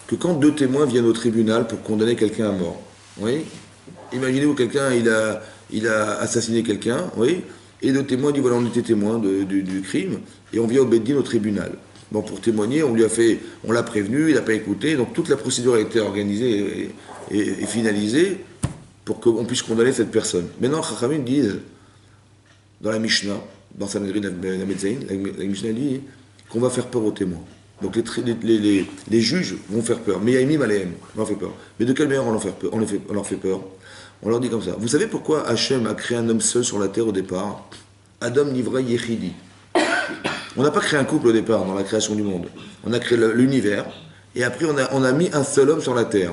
que quand deux témoins viennent au tribunal pour condamner quelqu'un à mort, oui, imaginez-vous quelqu'un, il a assassiné quelqu'un, oui, et deux témoins disent voilà, on était témoins du crime, et on vient au Beddin au tribunal. Bon, pour témoigner, on l'a prévenu, il n'a pas écouté, donc toute la procédure a été organisée et finalisée pour qu'on puisse condamner cette personne. Maintenant, Chachamim disent, dans la Mishnah, dans Sanhedrin la Metzaïn, la Mishnah dit qu'on va faire peur aux témoins. Donc les juges vont faire peur. Mais Yaimim Alehem, on leur fait peur. Mais de quelle manière on leur fait peur? On leur dit comme ça. Vous savez pourquoi Hachem a créé un homme seul sur la terre au départ? Adam Nivra Yechidi. On n'a pas créé un couple au départ dans la création du monde. On a créé l'univers, et après on a mis un seul homme sur la terre.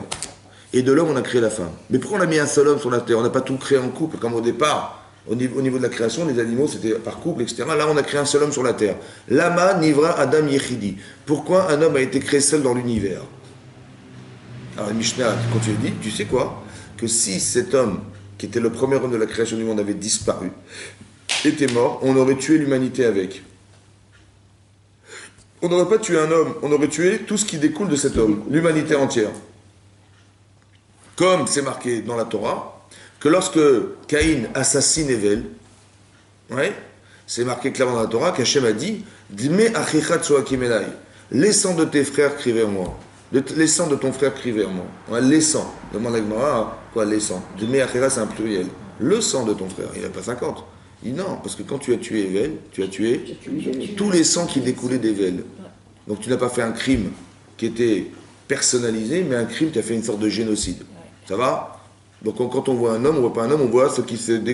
Et de l'homme on a créé la femme. Mais pourquoi on a mis un seul homme sur la terre? On n'a pas tout créé en couple, comme au départ. Au niveau de la création, les animaux c'était par couple, etc. Là on a créé un seul homme sur la terre. Lama Nivra Adam Yechidi. Pourquoi un homme a été créé seul dans l'univers? Alors la Mishnah continue dit, tu sais quoi? Que si cet homme, qui était le premier homme de la création du monde, avait disparu, était mort, on aurait tué l'humanité avec. On n'aurait pas tué un homme, on aurait tué tout ce qui découle de cet homme, l'humanité entière. Comme c'est marqué dans la Torah, que lorsque Caïn assassine Ével, ouais, c'est marqué clairement dans la Torah, qu'Hachem a dit Dme achicha tsoakim elai, les sangs de tes frères crient vers moi. Les sangs de ton frère crient vers moi. Ouais, les sangs. Demande à Gemara, quoi, les sangs? Dme achicha, c'est un pluriel. Le sang de ton frère, il n'a pas 50. Il dit non, parce que quand tu as tué Ével, tu as tué tous les sangs qui découlaient d'Ével. Donc tu n'as pas fait un crime qui était personnalisé, mais un crime qui a fait une sorte de génocide. Ça va? Donc quand on voit un homme, on ne voit pas un homme, on voit ce qui sort de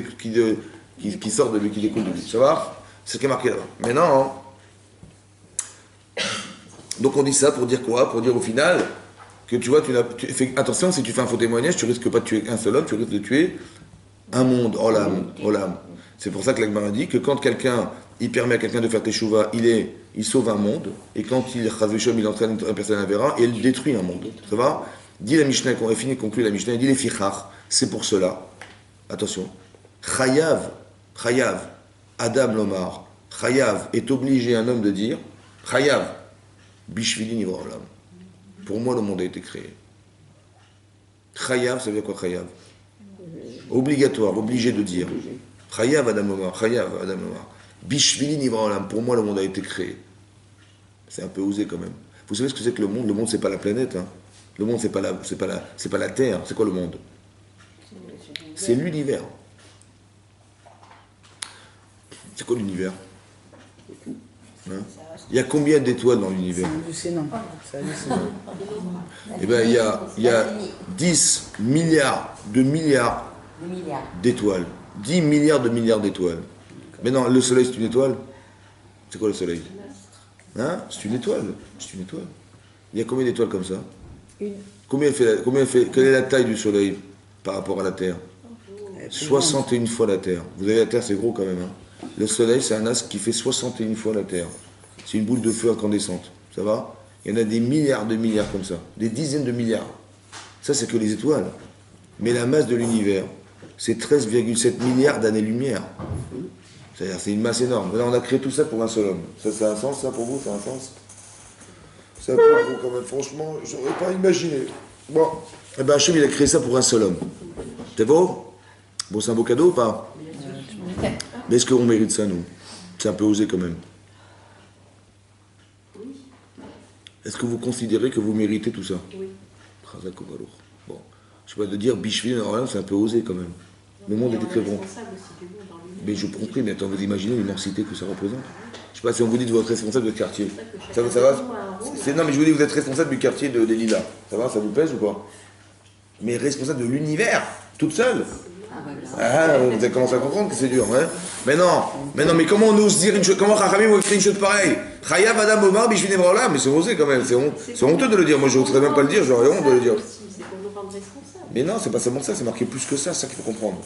lui, qui découle de lui. Ça va? C'est ce qui est marqué là-bas. Maintenant, donc on dit ça pour dire quoi? Pour dire au final que tu vois, attention, si tu fais un faux témoignage, tu risques pas de tuer un seul homme, tu risques de tuer un monde, olam. C'est pour ça que l'Agmara dit que quand quelqu'un, il permet à quelqu'un de faire teshuva, il sauve un monde, et quand il entraîne une personne à Vera, et il détruit un monde. Ça va? Dit la Mishnah, qu'on a fini de conclure la Mishnah, il dit les fichar, c'est pour cela. Attention. Chayav, Adam Lomar, Chayav est obligé un homme de dire, Chayav, Bishvili Nivra Olam. Pour moi, le monde a été créé. Chayav, ça veut dire quoi Chayav? Obligatoire, obligé de dire. Chayav Adam Lomar, Bishvili Nivra Olam. Pour moi, le monde a été créé. C'est un peu osé quand même. Vous savez ce que c'est que le monde? Le monde, c'est pas la planète. Hein. Le monde, c'est pas la Terre. C'est quoi le monde? C'est l'univers. C'est quoi l'univers? Hein? Il y a combien d'étoiles dans l'univers? C'est hallucinant. C'est hallucinant. Eh bien, il y a 10 milliards d'étoiles. 10 milliards d'étoiles. Mais non, le soleil, c'est une étoile? C'est quoi le soleil? Hein? C'est une étoile. Il y a combien d'étoiles comme ça? Une. Quelle est la taille du soleil par rapport à la Terre? 61 fois la Terre. Vous avez la Terre, c'est gros quand même. Hein? Le soleil, c'est un astre qui fait 61 fois la Terre. C'est une boule de feu incandescente. Ça va? Il y en a des milliards comme ça. Des dizaines de milliards. Ça, c'est que les étoiles. Mais la masse de l'univers, c'est 13,7 milliards d'années-lumière. C'est-à-dire, c'est une masse énorme. Là, on a créé tout ça pour un seul homme. Ça a un sens, ça, pour vous? Ça a un sens? Ça pour vous, quand même. Franchement, j'aurais pas imaginé. Bon. Eh ben, Hachem, il a créé ça pour un seul homme. C'est beau? Bon, c'est un beau cadeau ou pas? Mais est-ce qu'on mérite ça, nous? C'est un peu osé, quand même. Est-ce que vous considérez que vous méritez tout ça? Oui. Bon. Je sais pas, de dire Bishvil, c'est un peu osé, quand même. Le monde était très bon. Mais je compris, mais attends, vous imaginez l'immensité que ça représente? Je sais pas si on vous dit que vous êtes responsable de votre quartier. Ça va? Non, mais je vous dis, vous êtes responsable du quartier des Lilas. Ça va? Ça vous pèse ou quoi? Mais responsable de l'univers, toute seule. Ah, vous avez commencé à comprendre que c'est dur, hein? Mais non, mais comment on ose dire une chose? Comment Chachamim ont écrit une chose pareille? Chayav Adam Omar Bishvil Nivra Olam, mais c'est osé quand même, c'est honteux de le dire. Moi, je n'oserais même pas le dire, j'aurais honte de le dire. C'est pour nous rendre responsables. Mais non, c'est pas seulement ça, c'est marqué plus que ça, c'est ça qu'il faut comprendre.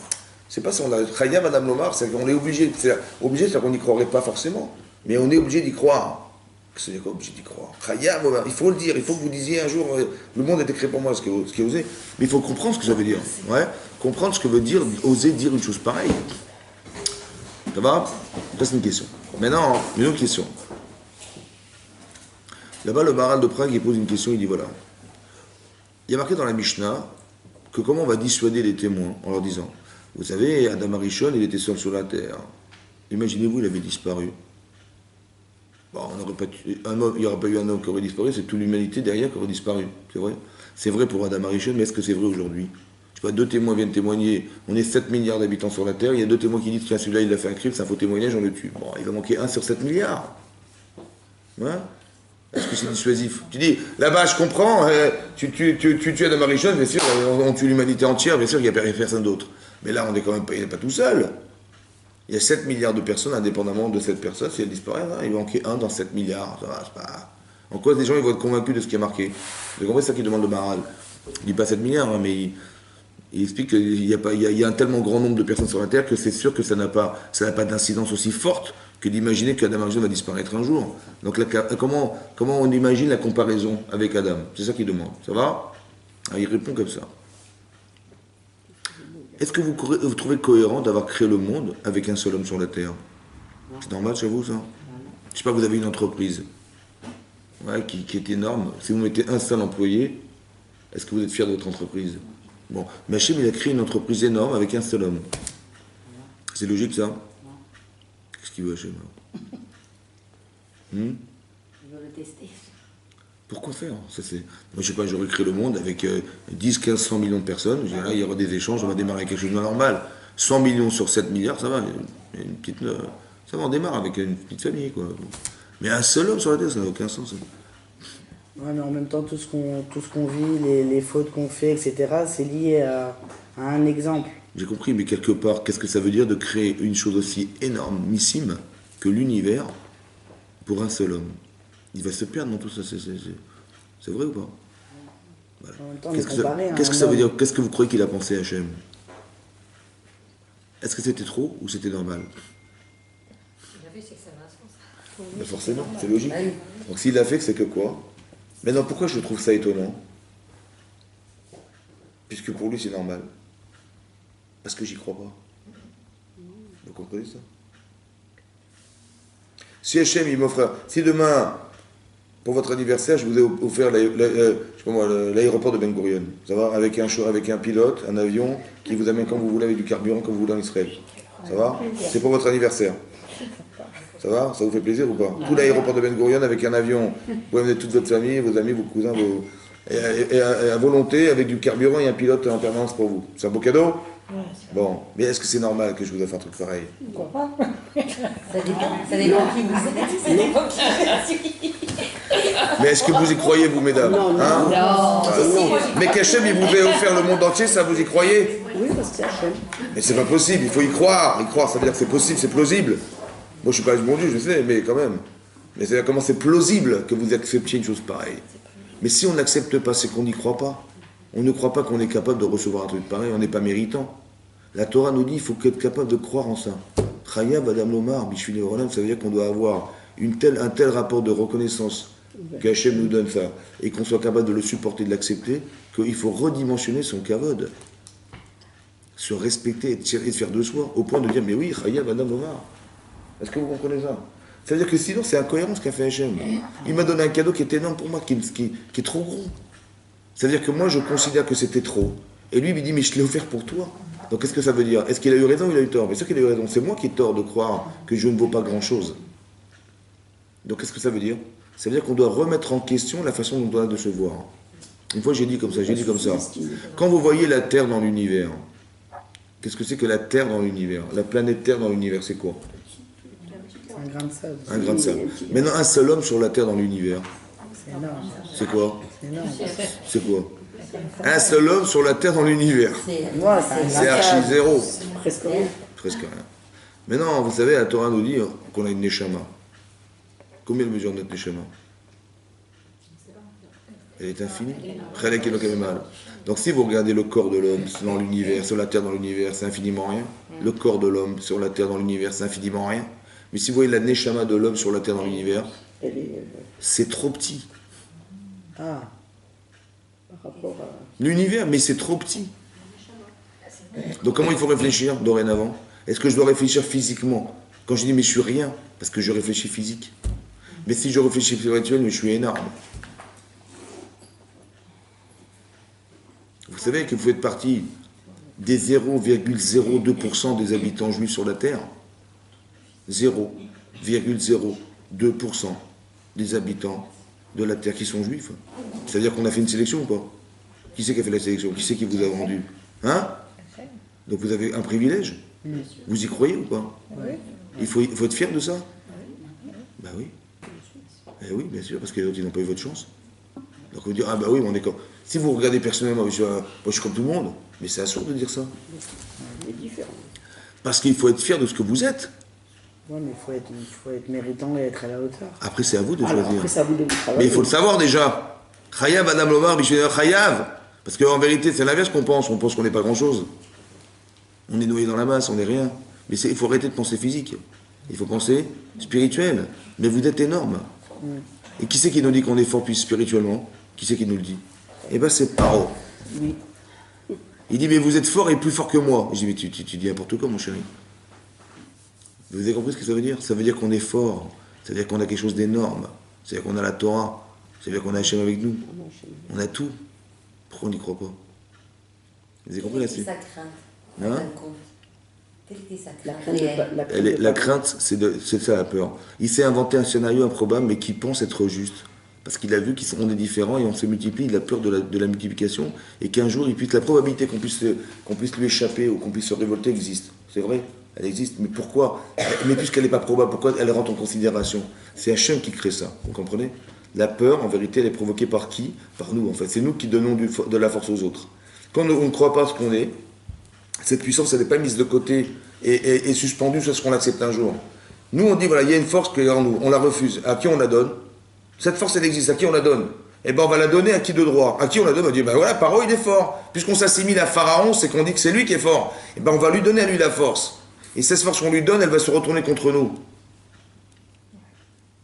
C'est pas ça, on a Chayav Adam Lomar, c'est qu'on est obligé, c'est-à-dire qu'on n'y croirait pas forcément, mais on est obligé d'y croire. C'est quoi obligé d'y croire? Chayav Omar, il faut le dire, il faut que vous disiez un jour, le monde a été créé pour moi, ce qui est osé, mais il faut comprendre ce que ça veut dire. Ouais, comprendre ce que veut dire, oser dire une chose pareille. Ça va? Ça, c'est une question. Maintenant, une autre question. Là-bas, le Maharal de Prague, il pose une question, il dit voilà. il y a marqué dans la Mishnah que comment on va dissuader les témoins en leur disant, vous savez, Adam Arishon, il était seul sur la terre. Imaginez-vous, il avait disparu. Bon, on n'aurait pas il n'y aurait pas eu un homme qui aurait disparu, c'est toute l'humanité derrière qui aurait disparu. C'est vrai. C'est vrai pour Adam Arishon, mais est-ce que c'est vrai aujourd'hui? Je sais pas, 2 témoins viennent témoigner, on est 7 milliards d'habitants sur la Terre, il y a 2 témoins qui disent, tiens, celui-là, il a fait un crime, c'est un faux témoignage, on le tue. Bon, il va manquer 1 sur 7 milliards. Hein? Est-ce que c'est dissuasif? Tu dis, là-bas, je comprends, tu tues Adam Arishon, bien sûr, on tue l'humanité entière, bien sûr, il n'y a personne d'autre. Mais là, on est quand même pas, il n'est pas tout seul. Il y a 7 milliards de personnes, indépendamment de cette personne, si elle disparaît, hein, il va manquer 1 dans 7 milliards. Ça va, c'est pas... En quoi les gens ils vont être convaincus de ce qui est marqué? Vous comprenez, c'est ça qu'il demande le Maharal. Il ne dit pas 7 milliards, hein, mais il explique qu'il y a un tellement grand nombre de personnes sur la Terre que c'est sûr que ça n'a pas d'incidence aussi forte que d'imaginer qu'Adam Arishon va disparaître un jour. Donc là, comment on imagine la comparaison avec Adam? C'est ça qu'il demande. Ça va? Alors, il répond comme ça. Est-ce que vous trouvez cohérent d'avoir créé le monde avec un seul homme sur la Terre? C'est normal chez vous, ça? Je sais pas, vous avez une entreprise qui est énorme. Si vous mettez un seul employé, est-ce que vous êtes fier de votre entreprise? Bon, mais Hachem, il a créé une entreprise énorme avec un seul homme. C'est logique, ça? Qu'est-ce qu'il veut, Hachem? Je veux le tester. Pourquoi faire? Ça, moi, je sais pas, j'aurais créé le monde avec 10, 15, 100 millions de personnes. Je dirais, là, il y aura des échanges, on va démarrer avec quelque chose de normal. 100 millions sur 7 milliards, ça va. Une petite, ça va, on démarre avec une petite famille, quoi. Mais un seul homme sur la Terre, ça n'a aucun sens. Ouais, mais en même temps, tout ce qu'on vit, les fautes qu'on fait, etc., c'est lié à un exemple. J'ai compris, mais quelque part, qu'est-ce que ça veut dire de créer une chose aussi énormissime que l'univers pour un seul homme? Il va se perdre dans tout ça, c'est vrai ou pas? Voilà. En même temps, Qu'est-ce que ça veut dire? Qu'est-ce que vous croyez qu'il a pensé, Hachem? Est-ce que c'était trop ou c'était normal? Il a vu, c'est que ça va un sens. Ben forcément, c'est logique. Donc s'il l'a fait, c'est que quoi? Maintenant, pourquoi je trouve ça étonnant? Puisque pour lui, c'est normal. Parce que j'y crois pas. Vous comprenez ça? Si Hachem, il m'offre... Si demain, pour votre anniversaire, je vous ai offert l'aéroport de Ben Gurion, ça va, avec un pilote, un avion, qui vous amène quand vous voulez, avec du carburant, comme vous voulez en Israël. Ça va? C'est pour votre anniversaire. Ça va? Ça vous fait plaisir ou pas? Tout l'aéroport de Ben Gurion avec un avion. Vous pouvez amener toute votre famille, vos amis, vos cousins, et à volonté, avec du carburant et un pilote en permanence pour vous. C'est un beau cadeau? Bon, mais est-ce que c'est normal que je vous offre un truc pareil? Pourquoi pas? Ça dépend qui vous êtes. Ça dépend qui je suis. Mais est-ce que vous y croyez, vous, mesdames? Non, Hein? Non. Mais qu'Hachem, il vous avait offert le monde entier, ça, vous y croyez? Oui, parce que c'est Hachem. Mais c'est pas possible, il faut y croire. Y croire, ça veut dire que c'est possible, c'est plausible. Moi, je suis pas bon Dieu, je sais, mais quand même. Mais c'est comment c'est plausible que vous acceptiez une chose pareille. Mais si on n'accepte pas, c'est qu'on n'y croit pas. On ne croit pas qu'on est capable de recevoir un truc pareil, on n'est pas méritant. La Torah nous dit qu'il faut être capable de croire en ça. Chayav Adam Lomar, Bishvili Olam, ça veut dire qu'on doit avoir un tel rapport de reconnaissance qu'Hachem nous donne ça, et qu'on soit capable de le supporter, de l'accepter, qu'il faut redimensionner son kavod. Se respecter et de faire de soi, au point de dire, mais oui, Chayav Adam Lomar. Est-ce que vous comprenez ça? Ça veut dire que sinon, c'est incohérent ce qu'a fait Hachem. Il m'a donné un cadeau qui est énorme pour moi, qui est trop gros. Ça veut dire que moi, je considère que c'était trop. Et lui, il me dit, mais je l'ai offert pour toi. Donc, qu'est-ce que ça veut dire? Est-ce qu'il a eu raison ou il a eu tort? Mais c'est sûr qu'il a eu raison. C'est moi qui ai tort de croire que je ne vaux pas grand-chose. Donc, qu'est-ce que ça veut dire? Ça veut dire qu'on doit remettre en question la façon dont on a de se voir. Une fois, j'ai dit comme ça. Quand vous voyez la Terre dans l'univers, qu'est-ce que c'est que la Terre dans l'univers? La planète Terre dans l'univers, c'est quoi? Un grain de sable. Un grain de sable. Maintenant, un seul homme sur la Terre dans l'univers, C'est énorme. c'est quoi? C'est énorme. C'est quoi? Un seul homme sur la Terre dans l'univers. Ouais, C'est archi zéro. presque rien. Presque rien. Maintenant, vous savez, la Torah nous dit qu'on a une Neshama. Combien elle mesure notre Neshama? Elle est infinie. Chalek Elokem mal. Donc si vous regardez le corps de l'homme dans l'univers, sur la Terre dans l'univers, c'est infiniment rien. Le corps de l'homme sur la Terre dans l'univers, c'est infiniment rien. Mais si vous voyez la Neshama de l'homme sur la Terre dans l'univers, Elle est c'est trop petit. Ah, par rapport à... L'univers, mais c'est trop petit. Donc comment il faut réfléchir dorénavant? Est-ce que je dois réfléchir physiquement? Quand je dis mais je suis rien, parce que je réfléchis physique. Mais si je réfléchis spirituel, mais je suis énorme. savez que vous faites partie des 0,02% des habitants juifs sur la terre? 0,02% des habitants de la terre qui sont juifs. C'est-à-dire qu'on a fait une sélection ou pas? Qui c'est qui a fait la sélection? Qui c'est qui vous a vendu? Hein? Donc vous avez un privilège. Vous y croyez ou pas? Il faut être fier de ça. Ben oui. Eh oui, bien sûr, parce que les autres, ils n'ont pas eu votre chance. Donc vous dire, ah bah oui, on est comme... Si vous regardez personnellement, moi je suis comme tout le monde, mais c'est absurde de dire ça. C'est différent. Parce qu'il faut être fier de ce que vous êtes. Ouais, mais il faut être méritant et être à la hauteur. Après, c'est à vous de Alors choisir. après, ça vous de travailler. Mais il faut le savoir déjà. Chayav, Adam Lomar, Bishvener Chayav. Parce qu'en vérité, c'est l'inverse qu'on pense. On pense qu'on n'est pas grand-chose. On est noyé dans la masse, on n'est rien. Mais il faut arrêter de penser physique. Il faut penser spirituel. Mais vous êtes énorme. Et qui c'est qui nous dit qu'on est fort puis spirituellement? Qui c'est qui nous le dit? Eh bien, c'est Paro. Oui. Il dit, mais vous êtes fort et plus fort que moi. Je dis, mais tu dis n'importe quoi, mon chéri. Vous avez compris ce que ça veut dire? Ça veut dire qu'on est fort. Ça veut dire qu'on a quelque chose d'énorme. Ça veut dire qu'on a la Torah. Ça veut dire qu'on a Hachem avec nous. On a tout. Pourquoi on n'y croit pas? Vous avez compris là-dessus? Sa crainte. Hein? Quelle était sa La crainte crainte de réelle? pas- la crainte de La pas- crainte, c'est ça la peur. Il s'est inventé un scénario improbable, mais qui pense être juste. Parce qu'il a vu qu'on est différents et on se multiplie, il a peur de la multiplication, et qu'un jour, la probabilité qu'on puisse lui échapper ou qu'on puisse se révolter existe. C'est vrai, elle existe. Mais pourquoi? Mais puisqu'elle n'est pas probable, pourquoi elle rentre en considération? C'est Hachem qui crée ça, vous comprenez? La peur, en vérité, elle est provoquée par qui? Par nous, en fait. C'est nous qui donnons de la force aux autres. Quand on ne croit pas ce qu'on est, cette puissance, elle n'est pas mise de côté et suspendue sur ce qu'on accepte un jour. Nous, on dit, voilà, il y a une force qui est en nous, on la refuse. À qui on la donne? Cette force, elle existe, à qui on la donne? Eh bien, on va la donner à qui de droit? À qui on la donne? On va dire, ben voilà, Paro, il est fort. Puisqu'on s'assimile à Pharaon, c'est qu'on dit que c'est lui qui est fort. Eh bien, on va lui donner à lui la force. Et cette force qu'on lui donne, elle va se retourner contre nous.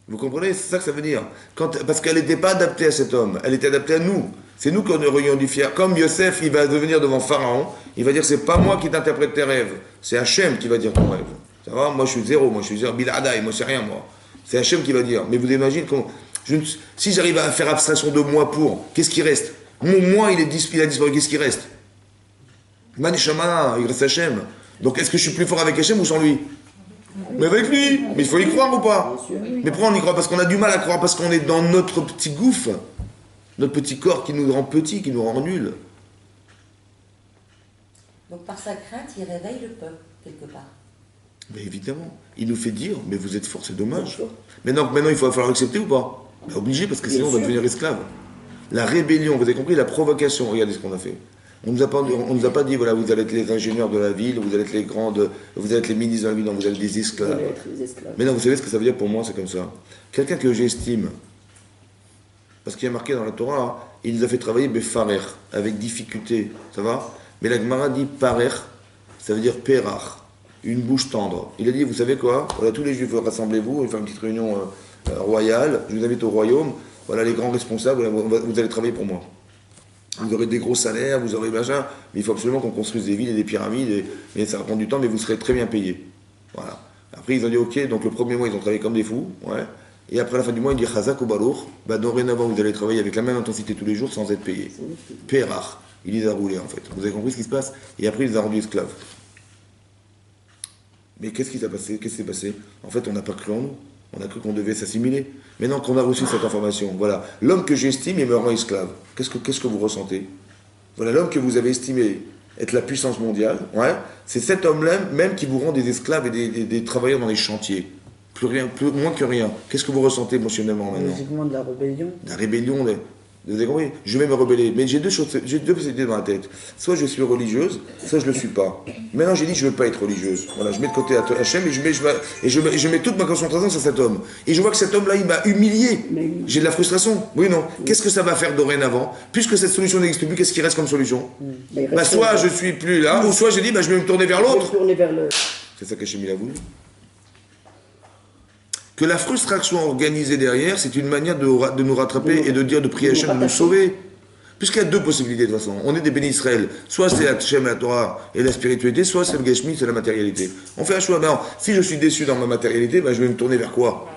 Vous comprenez? C'est ça que ça veut dire. Parce qu'elle n'était pas adaptée à cet homme, elle était adaptée à nous. C'est nous qu'on aurions dû faire. Comme Yosef, il va devenir devant Pharaon, il va dire, c'est pas moi qui t'interprète tes rêves, c'est Hachem qui va dire ton rêve. Ça va? Moi je suis zéro, moi je suis zéro, Biladaï, moi c'est rien moi. C'est Hachem qui va dire. Mais vous imaginez, si j'arrive à faire abstraction de moi qu'est-ce qui reste? Mon moi, il a disparu, qu'est-ce qui reste? Manishama, il reste Hachem. Donc est-ce que je suis plus fort avec Hachem ou sans lui? Mais avec lui. Mais il faut y croire ou pas? Mais pourquoi on y croit? Parce qu'on a du mal à croire, parce qu'on est dans notre petit gouffre, notre petit corps qui nous rend petits, qui nous rend nuls. Donc par sa crainte, il réveille le peuple, quelque part. Mais évidemment, il nous fait dire, mais vous êtes fort, c'est dommage. Maintenant, il va falloir accepter ou pas? Ben, obligé, parce que sinon on va devenir esclave. La rébellion, vous avez compris, la provocation, regardez ce qu'on a fait. On nous a pas dit, voilà, vous allez être les ingénieurs de la ville, vous allez être vous allez être les ministres de la ville, non, vous allez être des esclaves. Vous allez être les esclaves. Mais non, vous savez ce que ça veut dire pour moi, c'est comme ça. Quelqu'un que j'estime, parce qu'il y a marqué dans la Torah, il nous a fait travailler befarer, avec difficulté, ça va? Mais la Gemara dit parer, ça veut dire perar, une bouche tendre. Il a dit, vous savez quoi? Voilà, tous les juifs, rassemblez-vous, on va faire une petite réunion royale, je vous invite au royaume, voilà les grands responsables, vous allez travailler pour moi. Vous aurez des gros salaires, vous aurez machin, mais il faut absolument qu'on construise des villes et des pyramides, mais ça va prendre du temps, mais vous serez très bien payés. Voilà. Après, ils ont dit, ok, donc le premier mois, ils ont travaillé comme des fous, ouais. Et après la fin du mois, il dit, Chazak ou Baruch, bah, dorénavant, vous allez travailler avec la même intensité tous les jours sans être payés. Pérar. Il les a roulés, en fait. Vous avez compris ce qui se passe? Et après, il les a rendus esclaves. Mais qu'est-ce qui s'est passé? Qu'est-ce qui s'est passé? En fait, on n'a pas cru en nous. On a cru qu'on devait s'assimiler. Maintenant qu'on a reçu cette information, voilà, l'homme que j'estime, il me rend esclave. Qu'est-ce que vous ressentez? Voilà, l'homme que vous avez estimé être la puissance mondiale, ouais, c'est cet homme-là même qui vous rend des esclaves et des travailleurs dans les chantiers. Moins que rien. Qu'est-ce que vous ressentez émotionnellement maintenant? Logiquement de la rébellion. La rébellion, vous avez compris? Je vais me rebeller. Mais j'ai deux idées dans la tête. Soit je suis religieuse, soit je ne le suis pas. Maintenant, j'ai dit je ne veux pas être religieuse. Voilà, je mets de côté Hachem et je mets toute ma concentration sur cet homme. Et je vois que cet homme-là, il m'a humilié. J'ai de la frustration. Oui, non. Qu'est-ce que ça va faire dorénavant? Puisque cette solution n'existe plus, qu'est-ce qui reste comme solution? Bah, soit je suis plus là, ou soit j'ai dit je vais me tourner vers l'autre. C'est ça qu'Hachem il a voulu. Que la frustration organisée derrière, c'est une manière de nous rattraper et de prier Hachem de nous sauver. Puisqu'il y a deux possibilités de toute façon. On est des bénis Israël. Soit c'est Hachem, la Torah et la spiritualité, soit c'est le Geshmi, c'est la matérialité. On fait un choix. Non, si je suis déçu dans ma matérialité, je vais me tourner vers quoi?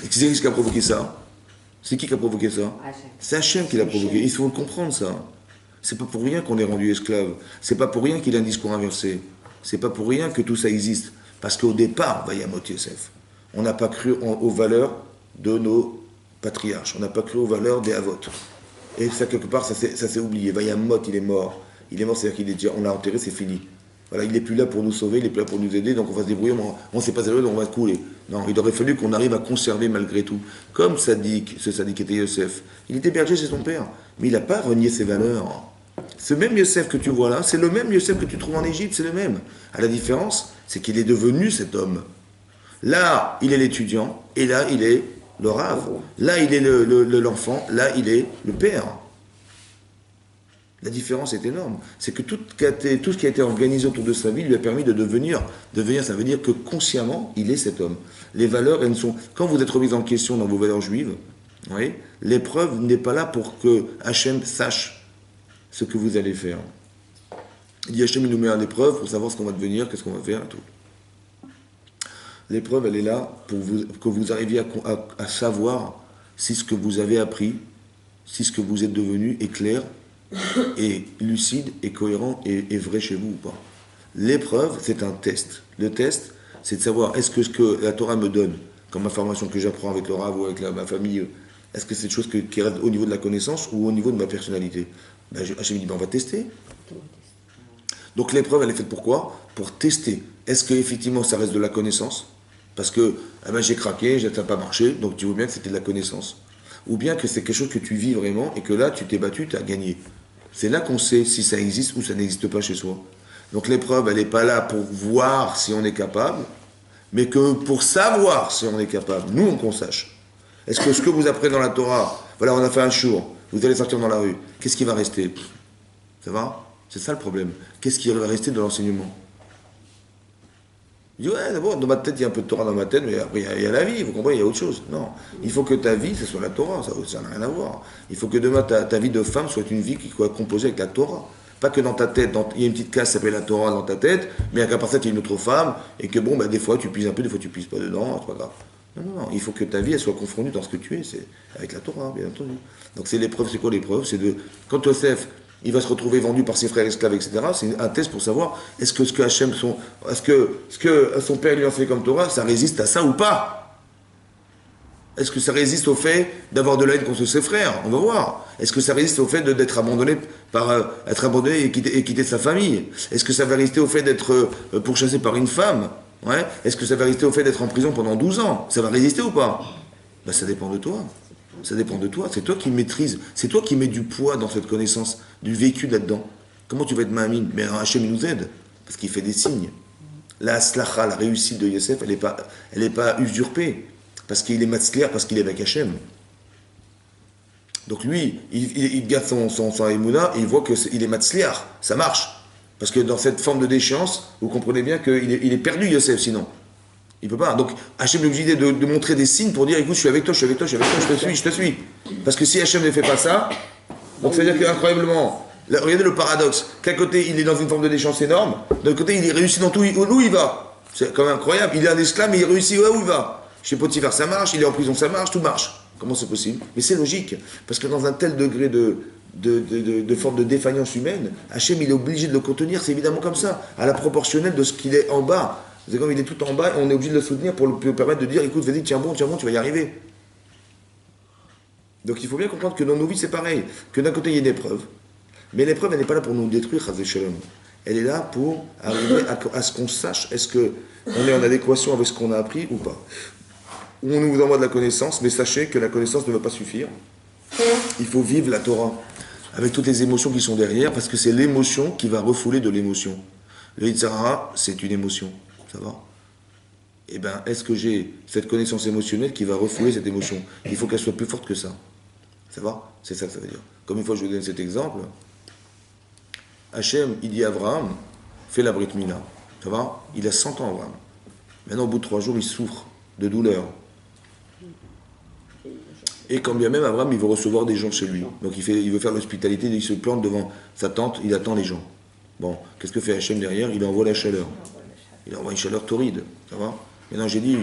Et qui c'est qui a provoqué ça? C'est qui a provoqué ça? C'est Hachem qui l'a provoqué. Il faut le comprendre ça. C'est pas pour rien qu'on est rendu esclave. C'est pas pour rien qu'il a un discours inversé. C'est pas pour rien que tout ça existe. Parce qu'au départ, Vayamot Yosef, on n'a pas cru aux valeurs de nos patriarches. On n'a pas cru aux valeurs des Avot. Et ça, quelque part, ça s'est oublié. Vayamot, il est mort. Il est mort, c'est-à-dire qu'il est déjà, on l'a enterré, c'est fini. Voilà, il n'est plus là pour nous sauver, il n'est plus là pour nous aider, donc on va se débrouiller, on ne sait pas s'élever, donc on va se couler. Non, il aurait fallu qu'on arrive à conserver malgré tout. Comme Sadik, ce Sadik était Yosef. Il était berger chez son père, mais il n'a pas renié ses valeurs. Ce même Yosef que tu vois là, c'est le même Yosef que tu trouves en Égypte, c'est le même. À la différence, c'est qu'il est devenu cet homme. Là, il est l'étudiant, et là, il est le rave. Là, il est l'enfant, là, il est le père. La différence est énorme. C'est que tout ce qui a été organisé autour de sa vie lui a permis de devenir, ça veut dire que consciemment, il est cet homme. Les valeurs, elles sont... Quand vous êtes remis en question dans vos valeurs juives, vous voyez, l'épreuve n'est pas là pour que Hachem sache ce que vous allez faire. Il dit Hachem, il nous met à l'épreuve pour savoir ce qu'on va devenir, qu'est-ce qu'on va faire et tout. L'épreuve, elle est là pour que vous arriviez à savoir si ce que vous avez appris, si ce que vous êtes devenu est clair, est lucide, est cohérent et est vrai chez vous ou pas. L'épreuve, c'est un test. Le test, c'est de savoir est-ce que ce que la Torah me donne comme information que j'apprends avec le Rav ou avec ma famille, est-ce que c'est une chose qui reste au niveau de la connaissance ou au niveau de ma personnalité? Hachem dit, on va tester. Donc l'épreuve, elle est faite pour quoi? Pour tester. Est-ce qu'effectivement ça reste de la connaissance? Parce que j'ai craqué, ça n'a pas marché, donc tu vois bien que c'était de la connaissance. Ou bien que c'est quelque chose que tu vis vraiment et que là, tu t'es battu, tu as gagné. C'est là qu'on sait si ça existe ou ça n'existe pas chez soi. Donc l'épreuve, elle n'est pas là pour voir si on est capable, mais que pour savoir si on est capable, nous, qu'on sache. Est-ce que ce que vous apprenez dans la Torah, voilà, on a fait un shour, vous allez sortir dans la rue, qu'est-ce qui va rester? Ça va? C'est ça le problème. Qu'est-ce qui va rester de l'enseignement? Je dis, ouais, d'abord, dans ma tête, il y a un peu de Torah dans ma tête, mais après, il y a la vie, vous comprenez, il y a autre chose. Non, il faut que ta vie, ce soit la Torah, ça n'a rien à voir. Il faut que demain, ta vie de femme soit une vie qui soit composée avec la Torah. Pas que dans ta tête, il y a une petite case qui s'appelle la Torah dans ta tête, mais qu'à part ça, il y a une autre femme, et que bon, des fois, tu puises un peu, des fois, tu puises pas dedans, c'est pas grave. Non, il faut que ta vie, elle soit confondue dans ce que tu es, c'est avec la Torah, bien entendu. Donc c'est l'épreuve, c'est quoi l'épreuve? C'est de, quand Yosef, il va se retrouver vendu par ses frères esclaves, etc. C'est un test pour savoir est-ce que ce que son père lui a fait comme Torah, ça résiste à ça ou pas? Est-ce que ça résiste au fait d'avoir de la haine contre ses frères? On va voir. Est-ce que ça résiste au fait d'être abandonné et quitter sa famille? Est-ce que ça va résister au fait d'être pourchassé par une femme? Ouais. Est-ce que ça va résister au fait d'être en prison pendant 12 ans? Ça va résister ou pas? Ça dépend de toi. Ça dépend de toi, c'est toi qui maîtrises, c'est toi qui mets du poids dans cette connaissance, du vécu là-dedans. Comment tu vas être ma'amine? Mais Hachem nous aide, parce qu'il fait des signes. La aslacha, la réussite de Yosef, elle n'est pas usurpée, parce qu'il est matzliar, parce qu'il est avec Hachem. Donc lui, il garde son émouna, et il voit qu'il est matzliar, ça marche. Parce que dans cette forme de déchéance, vous comprenez bien qu'il est perdu Yosef, sinon. Il ne peut pas. Donc Hachem est obligé de montrer des signes pour dire écoute, je suis avec toi, je te suis. Parce que si Hachem ne fait pas ça, donc ça veut dire qu'incroyablement, regardez le paradoxe, qu'à côté il est dans une forme de déchéance énorme, de l'autre côté il réussit dans tout, où il va. C'est quand même incroyable, il est un esclave mais il réussit où il va. Chez Potiphar ça marche, il est en prison ça marche, tout marche. Comment c'est possible? Mais c'est logique, parce que dans un tel degré de forme de défaillance humaine, Hachem il est obligé de le contenir, c'est évidemment comme ça, à la proportionnelle de ce qu'il est en bas. C'est comme il est tout en bas, on est obligé de le soutenir pour lui permettre de dire écoute, vas-y, tiens bon, tu vas y arriver. Donc il faut bien comprendre que dans nos vies, c'est pareil. Que d'un côté, il y a une épreuve. Mais l'épreuve, elle n'est pas là pour nous détruire, Chazé Shalom. Elle est là pour arriver à ce qu'on sache est-ce qu'on est en adéquation avec ce qu'on a appris ou pas. On nous envoie de la connaissance, mais sachez que la connaissance ne va pas suffire. Il faut vivre la Torah avec toutes les émotions qui sont derrière, parce que c'est l'émotion qui va refouler de l'émotion. Le Yitzhara, c'est une émotion. Ça va? Eh bien, est-ce que j'ai cette connaissance émotionnelle qui va refouler cette émotion? Il faut qu'elle soit plus forte que ça. Ça va? C'est ça que ça veut dire. Comme une fois, je vous donne cet exemple. Hachem, il dit à Abraham, fais la Brit Mila. Ça va? Il a 100 ans, Abraham. Maintenant, au bout de 3 jours, il souffre de douleur. Et quand bien même, Abraham, il veut recevoir des gens chez lui. Donc, il veut faire l'hospitalité, il se plante devant sa tente, il attend les gens. Bon, qu'est-ce que fait Hachem derrière? Il envoie la chaleur. Il envoie une chaleur torride, ça va? Maintenant j'ai dit,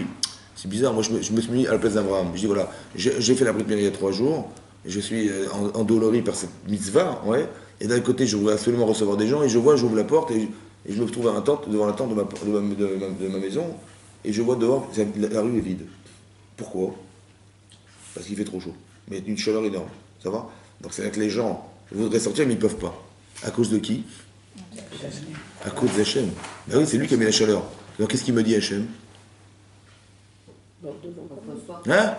c'est bizarre, moi je me suis mis à la place d'Abraham. Je dis voilà, j'ai fait la Brit Mila il y a 3 jours, je suis endolori par cette mitzvah, ouais, Et d'un côté, je voulais absolument recevoir des gens, et j'ouvre la porte, et je me trouve devant la tente de ma maison, et je vois dehors, la rue est vide. Pourquoi? Parce qu'il fait trop chaud. Mais une chaleur énorme. Ça va? Donc c'est-à-dire que les gens voudraient sortir, mais ils ne peuvent pas. À cause de qui? À cause d'Hachem. Ben oui, c'est lui qui a mis la chaleur. Alors qu'est-ce qu'il me dit, Hachem? Hein?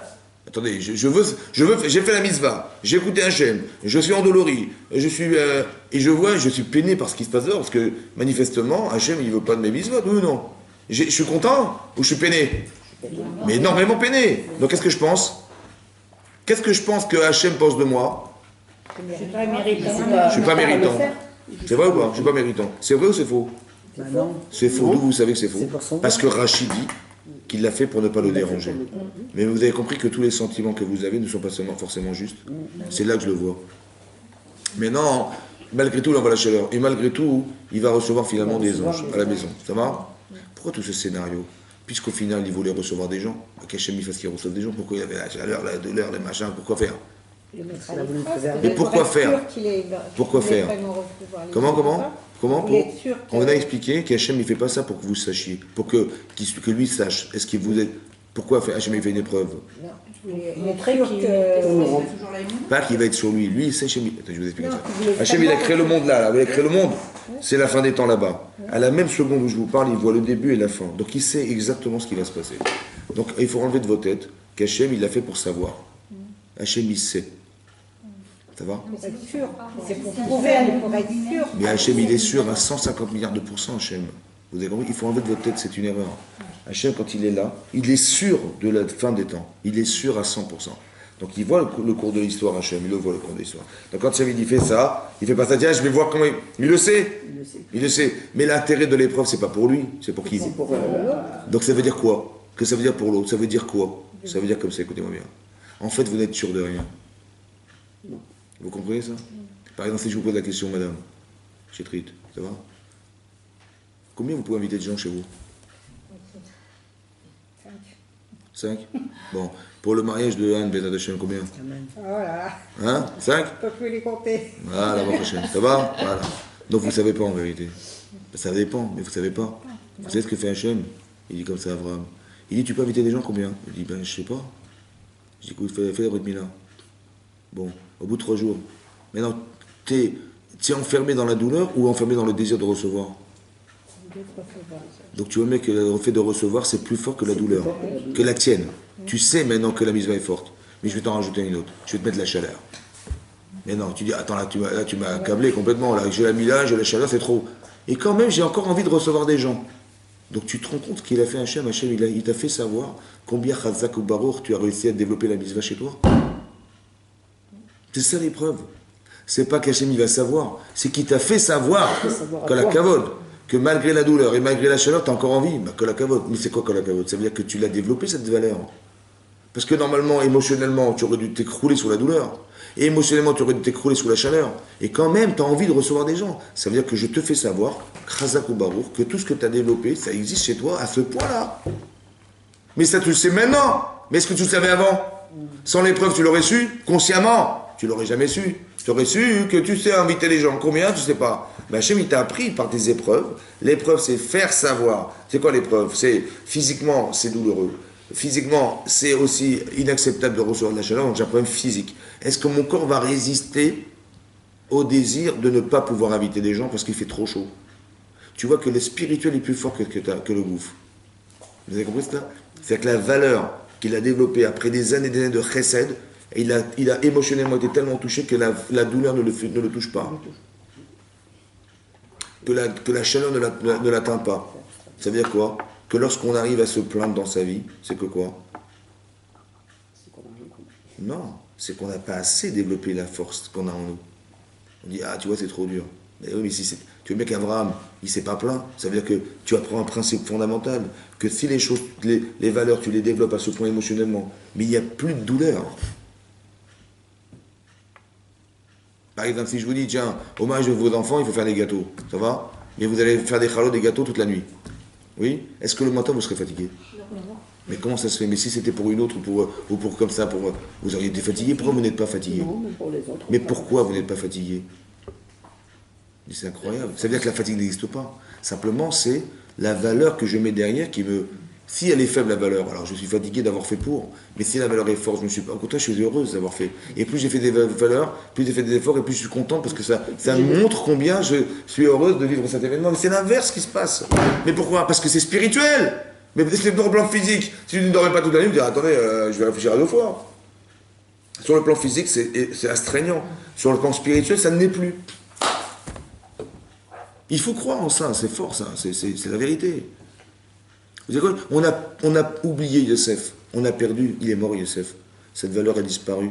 Attendez, j'ai fait la mitzvah, j'ai écouté Hachem, je suis endolori, et je suis peiné par ce qui se passe dehors, parce que manifestement, Hachem, il ne veut pas de mes mitzvahs, oui ou non? Je suis content ou je suis peiné? Mais énormément peiné. Donc qu'est-ce que je pense? Qu'est-ce que je pense que Hachem pense de moi? Je suis pas méritant. Je suis pas méritant. C'est vrai ou pas? Je suis pas méritant. C'est vrai ou c'est faux? Bah non. C'est faux. D'où vous savez que c'est faux? C'est pour son Parce que Rachid dit qu'il l'a fait pour ne pas le déranger. Mais vous avez compris que tous les sentiments que vous avez ne sont pas seulement forcément justes. C'est là que je le vois. Mais non, malgré tout, il envoie la chaleur. Et malgré tout, il va recevoir finalement des anges à la maison. Ça va? Pourquoi tout ce scénario? Puisqu'au final, il voulait recevoir des gens. Qu'Hachem il fasse qu'il reçoive des gens. Pourquoi il y avait la chaleur, la douleur, les machins? Pourquoi faire? Mais pourquoi faire? Pourquoi faire? Comment On a expliqué qu'Hachem il ne fait pas ça pour que vous sachiez, pour que lui sache. Est-ce qu'il vous est... Pourquoi Hachem il fait une épreuve? Montrer que... Pas qu'il va être sur lui. Lui, c'est Hachem. Attends, je vous explique ça. Hachem il a créé le monde là. Vous avez créé le monde. C'est la fin des temps là-bas. À la même seconde où je vous parle, il voit le début et la fin. Donc il sait exactement ce qui va se passer. Donc il faut enlever de vos têtes qu'Hachem il l'a fait pour savoir. Hachem il sait. Ça va? C'est pour prouver, pour être sûr. Mais Hachem, il est sûr à 150 milliards de pourcents, Hachem. Vous avez compris? Il faut enlever de votre tête, c'est une erreur. Hachem, quand il est là, il est sûr de la fin des temps. Il est sûr à 100%. Donc il voit le cours de l'histoire, Hachem, il le voit le cours de l'histoire. Donc quand Hachem, il fait ça, il fait pas ça, tiens, je vais voir comment il le sait. Il le sait. Mais l'intérêt de l'épreuve, c'est pas pour lui, c'est pour qui? Donc ça veut dire quoi? Que ça veut dire pour l'autre? Ça veut dire quoi? Ça veut dire comme ça, écoutez-moi bien. En fait, vous n'êtes sûr de rien. Vous comprenez ça? Par exemple, si je vous pose la question, madame, Chétrit, ça va? Combien vous pouvez inviter de gens chez vous? 5. Bon, pour le mariage de Anne, Bézat Hachem, combien? Voilà. Hein? 5? Je ne peux plus les compter. Voilà, bon prochaine. Ça va? Voilà. Donc vous ne savez pas en vérité. Ça dépend, mais vous ne savez pas. Vous savez ce que fait Hachem? Il dit comme ça à Abraham. Il dit, tu peux inviter des gens combien? Il dit, ben je sais pas. Je dis, écoute, fais la Brit Mila. Bon, au bout de 3 jours. Maintenant, tu es enfermé dans la douleur ou enfermé dans le désir de recevoir? Donc tu vois, mec, que le fait de recevoir, c'est plus fort que la douleur, que la tienne. Tu sais maintenant que la mitzvah est forte. Mais je vais t'en rajouter une autre. Je vais te mettre la chaleur. Mais non, tu dis, attends, là, tu m'as accablé complètement. Là, j'ai la mila, j'ai la chaleur, c'est trop. Et quand même, j'ai encore envie de recevoir des gens. Donc tu te rends compte qu'il a fait Hachem. Hachem, il t'a fait savoir combien Chazak ou Baruch tu as réussi à développer la mitzvah chez toi. C'est ça l'épreuve. C'est pas qu'Hachem il va savoir, c'est qu'il t'a fait savoir que la kavod, que malgré la douleur et malgré la chaleur, tu as encore envie, que la kavod. Mais c'est quoi que la kavod? Ça veut dire que tu l'as développé cette valeur. Parce que normalement, émotionnellement, tu aurais dû t'écrouler sous la douleur. Et émotionnellement, tu aurais dû t'écrouler sous la chaleur. Et quand même, tu as envie de recevoir des gens. Ça veut dire que je te fais savoir, Chazak ou Baruch, que tout ce que tu as développé, ça existe chez toi à ce point-là. Mais ça, tu le sais maintenant. Mais est-ce que tu le savais avant? Sans l'épreuve, tu l'aurais su consciemment. Tu l'aurais jamais su. Tu aurais su que tu sais inviter les gens. Combien? Tu sais pas. Mais Hachem, il t'a appris par tes épreuves. L'épreuve, c'est faire savoir. C'est quoi l'épreuve? C'est physiquement, c'est douloureux. Physiquement, c'est aussi inacceptable de recevoir de la chaleur. Donc j'ai un problème physique. Est-ce que mon corps va résister au désir de ne pas pouvoir inviter des gens parce qu'il fait trop chaud? Tu vois que le spirituel est plus fort que le gouffre. Vous avez compris ça? C'est que la valeur qu'il a développée après des années de chesed, et il a émotionnellement été tellement touché que la douleur ne le touche pas. Que la chaleur ne l'atteint pas. Ça veut dire quoi? Que lorsqu'on arrive à se plaindre dans sa vie, c'est que quoi? Non, c'est qu'on n'a pas assez développé la force qu'on a en nous. On dit, ah tu vois c'est trop dur. Mais oui, mais si c'est... Tu veux bien qu'Abraham, il s'est pas plaint. Ça veut dire que tu apprends un principe fondamental, que si les choses, les valeurs, tu les développes à ce point émotionnellement, mais il n'y a plus de douleur. Par exemple, si je vous dis, tiens, hommage de vos enfants, il faut faire des gâteaux, ça va? Mais vous allez faire des chalots, des gâteaux toute la nuit. Oui? Est-ce que le matin, vous serez fatigué? Mais comment ça se fait? Mais si c'était pour une autre, ou pour comme ça, vous auriez été fatigué, pourquoi vous n'êtes pas fatigué? Non, mais pour les autres. Mais pourquoi vous n'êtes pas fatigué? C'est incroyable. Ça veut dire que la fatigue n'existe pas. Simplement, c'est la valeur que je mets derrière qui me... Si elle est faible, la valeur, alors je suis fatigué d'avoir fait pour. Mais si la valeur est forte, je ne suis pas... Au contraire, je suis heureuse d'avoir fait. Et plus j'ai fait des valeurs, plus j'ai fait des efforts, et plus je suis content parce que ça montre combien je suis heureuse de vivre cet événement. Mais c'est l'inverse qui se passe. Mais pourquoi? Parce que c'est spirituel. Mais peut-être que c'est le plan physique. Si tu ne dormais pas toute la nuit, tu dis attendez, je vais réfléchir à deux fois. Sur le plan physique, c'est astreignant. Sur le plan spirituel, ça ne l'est plus. Il faut croire en ça, c'est fort ça, c'est la vérité. Vous savez quoi? On a oublié Yosef, on a perdu, il est mort Yosef. Cette valeur a disparu.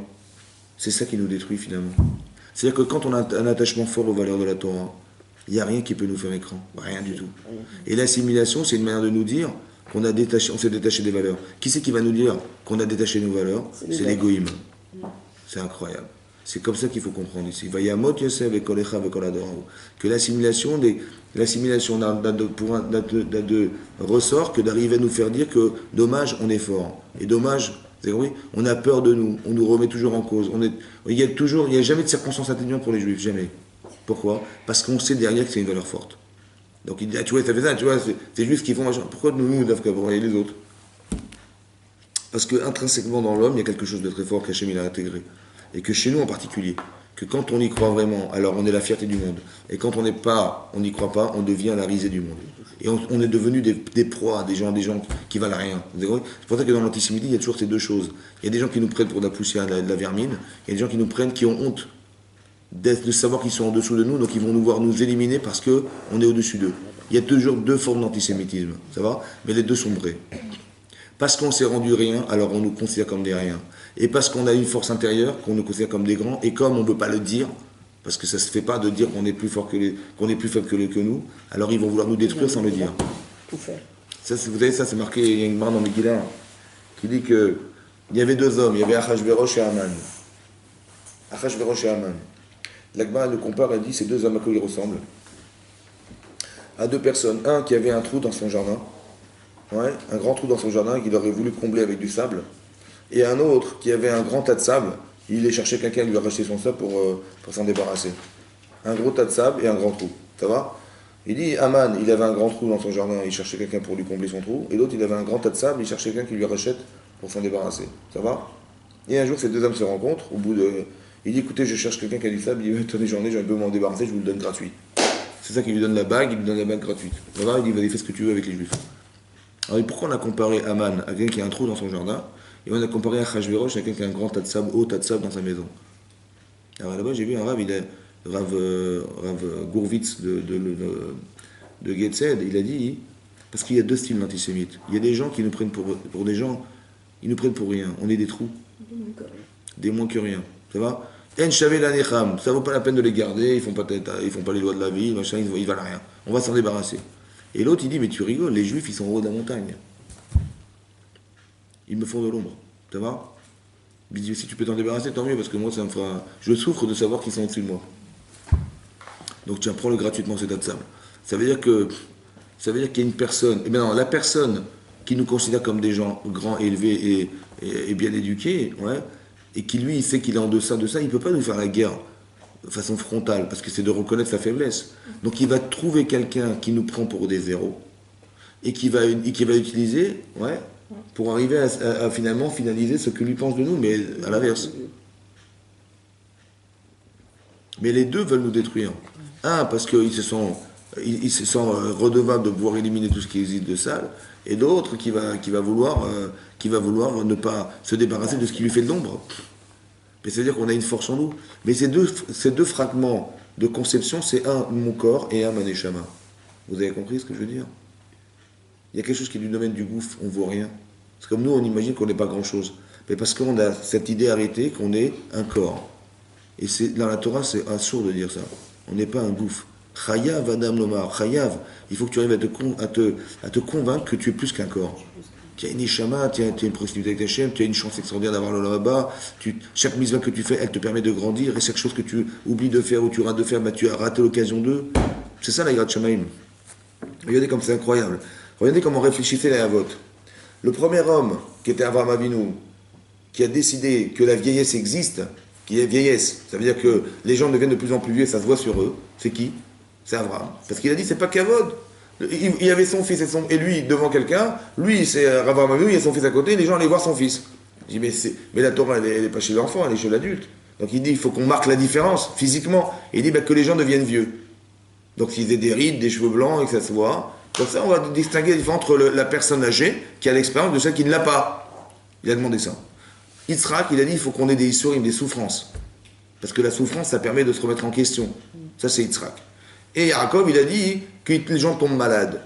C'est ça qui nous détruit finalement. C'est-à-dire que quand on a un attachement fort aux valeurs de la Torah, il n'y a rien qui peut nous faire écran, rien du tout. Et l'assimilation, c'est une manière de nous dire qu'on s'est détaché des valeurs. Qui c'est qui va nous dire qu'on a détaché nos valeurs? C'est l'égoïme. C'est incroyable. C'est comme ça qu'il faut comprendre ici. Vayamot Yosef et Kolecha et Koladorao. Que l'assimilation n'a de ressort que d'arriver à nous faire dire que dommage, on est fort. Et dommage, vous avez compris, on a peur de nous, on nous remet toujours en cause. Il n'y a jamais de circonstances atténuantes pour les Juifs, jamais. Pourquoi? Parce qu'on sait derrière que c'est une valeur forte. Donc il dit, ah, tu vois, ça fait ça, tu vois, c'est les Juifs qui font machin. Pourquoi nous doivent et les autres? Parce que intrinsèquement dans l'homme, il y a quelque chose de très fort qu'Hachem il a intégré. Et que chez nous en particulier, que quand on y croit vraiment, alors on est la fierté du monde. Et quand on n'y croit pas, on devient la risée du monde. Et on est devenu des proies, des gens qui valent rien. C'est pour ça que dans l'antisémitisme, il y a toujours ces deux choses. Il y a des gens qui nous prennent pour de la poussière, de la vermine. Il y a des gens qui nous prennent, qui ont honte de savoir qu'ils sont en dessous de nous, donc ils vont nous voir nous éliminer parce qu'on est au-dessus d'eux. Il y a toujours deux formes d'antisémitisme, ça va? Mais les deux sont vrais. Parce qu'on s'est rendu rien, alors on nous considère comme des riens. Et parce qu'on a une force intérieure, qu'on nous considère comme des grands, et comme on ne peut pas le dire, parce que ça ne se fait pas de dire qu'on est plus fort qu'on est plus faible que nous, alors ils vont vouloir nous détruire sans le dire. Tout faire. Ça, vous savez, ça c'est marqué, il y a une marque dans Megillah qui dit que il y avait deux hommes, il y avait Achashverosh et Haman. Achashverosh et Haman. L'Agma le compare et dit ces deux hommes à quoi ils ressemblent? À deux personnes. Un qui avait un trou dans son jardin, ouais, un grand trou dans son jardin qu'il aurait voulu combler avec du sable, et un autre qui avait un grand tas de sable, il est cherché quelqu'un qui lui a racheté son sable pour s'en débarrasser. Un gros tas de sable et un grand trou. Ça va? Il dit, Haman, il avait un grand trou dans son jardin, il cherchait quelqu'un pour lui combler son trou, et l'autre, il avait un grand tas de sable, il cherchait quelqu'un qui lui rachète pour s'en débarrasser. Ça va? Et un jour, ces deux hommes se rencontrent, au bout de... Il dit, écoutez, je cherche quelqu'un qui a du sable, il dit, attendez, j'en ai peu m'en débarrasser, je vous le donne gratuit. C'est ça qui lui donne la bague, il lui donne la bague gratuite. Ça va? Il dit, vas-y, fais ce que tu veux avec les Juifs. Alors, pourquoi on a comparé Haman à quelqu'un qui a un trou dans son jardin, et on a comparé Achashverosh à quelqu'un qui a un grand tas de sable, haut tas de sable dans sa maison? Alors là-bas, j'ai vu un Rav, Rav Gourvitz de Getzed, il a dit, parce qu'il y a deux styles d'antisémites. Il y a des gens qui nous prennent pour des gens, ils nous prennent pour rien. On est des trous. Des moins que rien. Ça va? En Shavé la Necham, ça vaut pas la peine de les garder, ils font pas les lois de la vie, machin, ils valent rien. On va s'en débarrasser. Et l'autre, il dit, mais tu rigoles, les Juifs, ils sont en haut de la montagne. Ils me font de l'ombre. Ça va? Il dit, si tu peux t'en débarrasser, tant mieux, parce que moi, ça me fera... Je souffre de savoir qu'ils sont au-dessus de moi. Donc, tiens, prends-le gratuitement, ces tas de sable. Ça veut dire qu'il y a une personne... Eh bien non, la personne qui nous considère comme des gens grands, élevés et bien éduqués, ouais, et qui, lui, il sait qu'il est en deçà de ça, il ne peut pas nous faire la guerre de façon frontale, parce que c'est de reconnaître sa faiblesse. Donc, il va trouver quelqu'un qui nous prend pour des zéros, et qui va utiliser... Ouais, pour arriver à finalement finaliser ce que lui pense de nous, mais à l'inverse. Mais les deux veulent nous détruire. Un, parce qu'ils se sont redevables de pouvoir éliminer tout ce qui existe de sale, et l'autre qui va vouloir ne pas se débarrasser de ce qui lui fait de l'ombre. Mais c'est-à-dire qu'on a une force en nous. Mais ces deux fragments de conception, c'est un mon corps et un ma neshama. Vous avez compris ce que je veux dire? Il y a quelque chose qui est du domaine du gouffre, on ne voit rien. C'est comme nous, on imagine qu'on n'est pas grand-chose. Mais parce qu'on a cette idée arrêtée qu'on est un corps. Et dans la Torah, c'est absurde de dire ça. On n'est pas un gouffre. Chayav Adam Lomar, Chayav. Il faut que tu arrives à te convaincre que tu es plus qu'un corps. Tu as une Neshama, tu as une proximité avec Hachem, tu as une chance extraordinaire d'avoir le là-bas. Chaque mitzvah que tu fais, elle te permet de grandir. Et chaque chose que tu oublies de faire ou tu rates de faire, bah, tu as raté l'occasion d'eux. C'est ça la Yirat Shamaim. Regardez comme c'est incroyable. Regardez comment réfléchissait la Havot. Le premier homme, qui était Avraham Avinu, qui a décidé que la vieillesse existe, qui est vieillesse, ça veut dire que les gens deviennent de plus en plus vieux, ça se voit sur eux, c'est qui? c'est Abraham. Parce qu'il a dit, c'est pas Kavod. Il avait son fils et lui devant quelqu'un, lui c'est Abraham Avinu, il y a son fils à côté, les gens allaient voir son fils. Je dis, mais la Torah, elle n'est pas chez l'enfant, elle est chez l'adulte. Donc il dit, il faut qu'on marque la différence physiquement. Et il dit que les gens deviennent vieux. Donc s'ils aient des rides, des cheveux blancs et que ça se voit, comme ça on va distinguer la différence entre la personne âgée qui a l'expérience de celle qui ne l'a pas. Il a demandé ça. Yitzhak, il a dit, il faut qu'on ait des issourim, des souffrances. Parce que la souffrance, ça permet de se remettre en question. Ça c'est Yitzhak. Et Yaakov, il a dit que les gens tombent malades.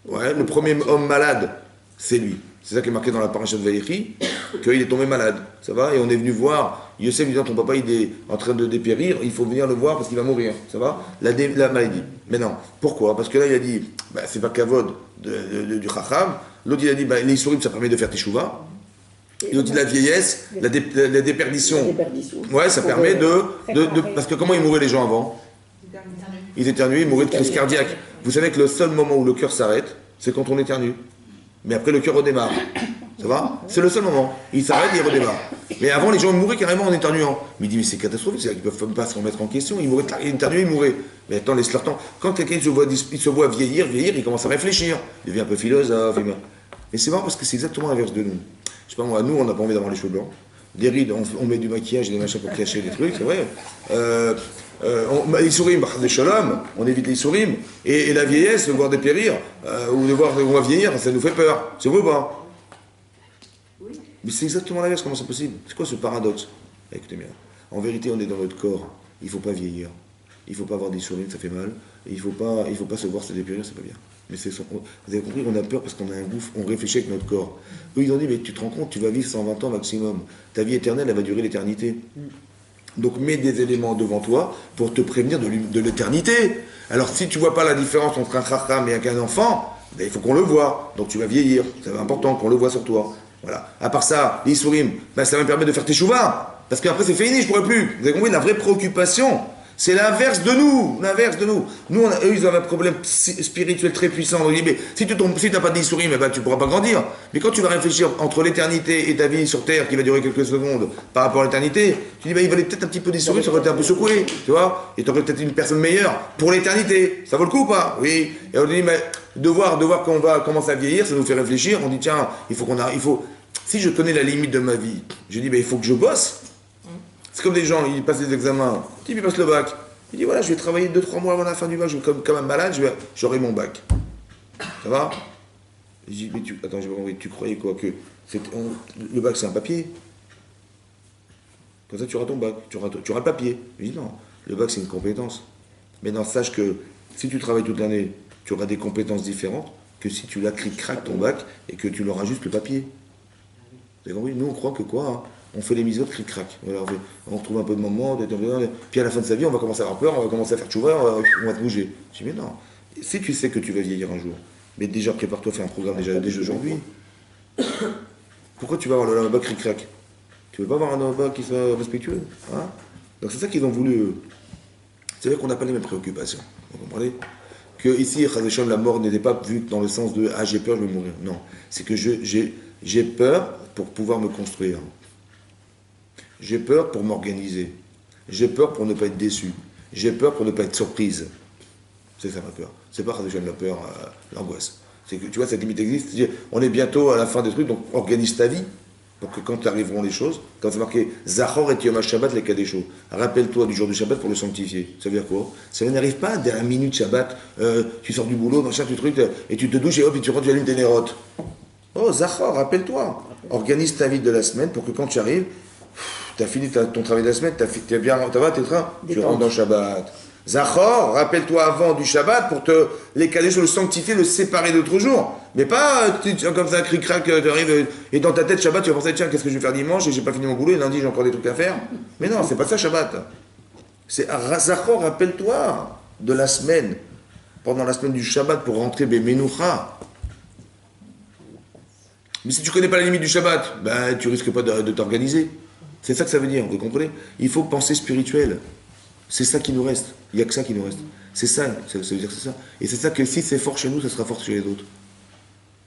Ouais, le premier homme malade, c'est lui. C'est ça qui est marqué dans la paracha de Vaïchi, qu'il est tombé malade. Ça va? Et on est venu voir, Yosef disant, ton papa il est en train de dépérir, il faut venir le voir parce qu'il va mourir. Ça va? La maladie. Mais non. Pourquoi? Parce que là, il a dit, c'est pas Kavod du Chacham. L'autre, il a dit, les Issourim, ça permet de faire Teshuvah. L'autre, dit la vieillesse, la déperdition. Ouais, ça permet parce que comment ils mouraient les gens avant? Ils éternuaient, ils mouraient de crise cardiaque. Vous savez que le seul moment où le cœur s'arrête, c'est quand on éternue. Mais après, le cœur redémarre. Ça va? C'est le seul moment. Il s'arrête et il redémarre. Mais avant, les gens mouraient carrément en éternuant. Mais il dit, mais c'est catastrophique, c'est-à-dire qu'ils ne peuvent pas se remettre en question. Ils mouraient, ils éternuaient, ils mouraient. Mais attends, laisse-leur temps. Quand quelqu'un se voit vieillir, il commence à réfléchir. Il devient un peu philosophe. Mais c'est marrant parce que c'est exactement l'inverse de nous. Je sais pas moi, nous, on n'a pas envie d'avoir les cheveux blancs. Des rides, on met du maquillage et des machins pour cacher les trucs, c'est vrai. Les souris, des shalom, on évite les souris. Et la vieillesse, de voir dépérir, ou de voir qu'on va vieillir, ça nous fait peur. C'est vrai ou pas? Mais c'est exactement l'inverse, comment c'est possible? C'est quoi ce paradoxe? Écoutez bien, en vérité, on est dans notre corps. Il ne faut pas vieillir. Il ne faut pas avoir des souris, ça fait mal. Et il ne faut pas se voir se dépérir, c'est pas bien. Mais vous avez compris, on a peur parce qu'on a un gouffre, on réfléchit avec notre corps. Eux, ils ont dit, mais tu te rends compte, tu vas vivre 120 ans maximum. Ta vie éternelle, elle va durer l'éternité. Donc mets des éléments devant toi pour te prévenir de l'éternité. Alors si tu ne vois pas la différence entre un chacham et un enfant, ben, il faut qu'on le voit. Donc tu vas vieillir. C'est important qu'on le voit sur toi. Voilà. À part ça, les sourim, ben, ça va me permettre de faire tes chouvas. Parce qu'après c'est fini, je ne pourrai plus. Vous avez compris, la vraie préoccupation, c'est l'inverse de nous. L'inverse de nous. Nous, eux, ils ont un problème spirituel très puissant. On dit, mais si tu n'as pas d'issourim, ben, tu ne pourras pas grandir. Mais quand tu vas réfléchir entre l'éternité et ta vie sur Terre, qui va durer quelques secondes, par rapport à l'éternité, tu dis, ben, il valait peut-être un petit peu d'issourim, ça aurait été un peu secoué. Tu vois? Et tu aurais peut-être une personne meilleure pour l'éternité. Ça vaut le coup ou pas? Oui. Et on dit, mais de voir qu'on va commencer à vieillir, ça nous fait réfléchir. On dit, tiens, si je connais la limite de ma vie, je dis, ben, il faut que je bosse. C'est comme des gens, ils passent des examens, ils passent le bac. Il dit voilà, je vais travailler 2-3 mois avant la fin du bac, je vais comme un malade, j'aurai mon bac. Ça va? Je dis, mais attends, j'ai pas compris, tu croyais quoi? Que le bac c'est un papier? Comme ça tu auras ton bac, tu auras le papier. Je dis non, le bac c'est une compétence. Maintenant sache que si tu travailles toute l'année, tu auras des compétences différentes que si tu l'as cric-crac ton bac et que tu l'auras juste le papier. Vous avez compris? Nous on croit que quoi hein? On fait les mises cric-crac. Voilà, on retrouve un peu de moment, puis à la fin de sa vie, on va commencer à avoir peur, on va commencer à faire tchouva, on va te bouger. Je dis, mais non, si tu sais que tu vas vieillir un jour, mais déjà prépare-toi, fais un programme déjà aujourd'hui. Pourquoi tu vas avoir le bac cric-crac? Tu veux pas avoir un bac qui soit respectueux hein? Donc c'est ça qu'ils ont voulu, eux. C'est vrai qu'on n'a pas les mêmes préoccupations. Vous comprenez? Que ici, la mort n'était pas vue dans le sens de ah j'ai peur, je vais mourir. Non, c'est que j'ai peur pour pouvoir me construire. J'ai peur pour m'organiser. J'ai peur pour ne pas être déçu. J'ai peur pour ne pas être surprise. C'est ça ma peur. C'est pas la peur, l'angoisse. C'est que tu vois, cette limite existe. On est bientôt à la fin des trucs, donc organise ta vie. Pour que quand arriveront les choses, quand c'est marqué Zachor et Yom Shabbat les Kadesho, rappelle-toi du jour du Shabbat pour le sanctifier. Ça veut dire quoi? Ça n'arrive pas dès la minute Shabbat, tu sors du boulot, machin, tu truc, et tu te douches et hop, et tu rentres, tu allumes tes nérotes. Oh, Zachor, rappelle-toi. Organise ta vie de la semaine pour que quand tu arrives, tu as fini ton travail de la semaine, t'es bien, tu rentres dans le Shabbat. Zachor, rappelle-toi avant du Shabbat pour les caler sur le sanctifier, le séparer d'autres jours. Mais pas comme ça, cric-crac, tu arrives et dans ta tête Shabbat, tu vas penser tiens, qu'est-ce que je vais faire dimanche et j'ai pas fini mon boulot et lundi j'ai encore des trucs à faire. Mais non, c'est pas ça Shabbat. C'est Zachor, rappelle-toi de la semaine, pendant la semaine du Shabbat pour rentrer Bemenoucha. Mais si tu connais pas la limite du Shabbat, ben tu risques pas de t'organiser. C'est ça que ça veut dire, vous comprenez? Il faut penser spirituel. C'est ça qui nous reste. Il n'y a que ça qui nous reste. C'est ça, ça veut dire que c'est ça. Et c'est ça que si c'est fort chez nous, ça sera fort chez les autres.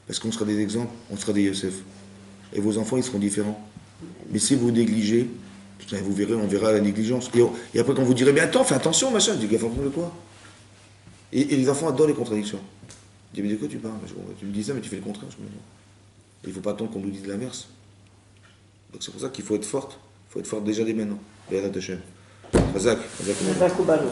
Parce qu'on sera des exemples, on sera des Yosef. Et vos enfants, ils seront différents. Mais si vous négligez, vous verrez, on verra la négligence. Et après, quand vous direz, mais attends, fais attention, machin, je dis, gaffe de quoi? Et les enfants adorent les contradictions. Ils disent, mais de quoi tu parles? Tu me dis ça, mais tu fais le contraire. Il ne faut pas attendre qu'on nous dise l'inverse. Donc c'est pour ça qu'il faut être forte. Il faut être forte déjà dès maintenant. Béat Hashem. Razak. Razak Oubalo.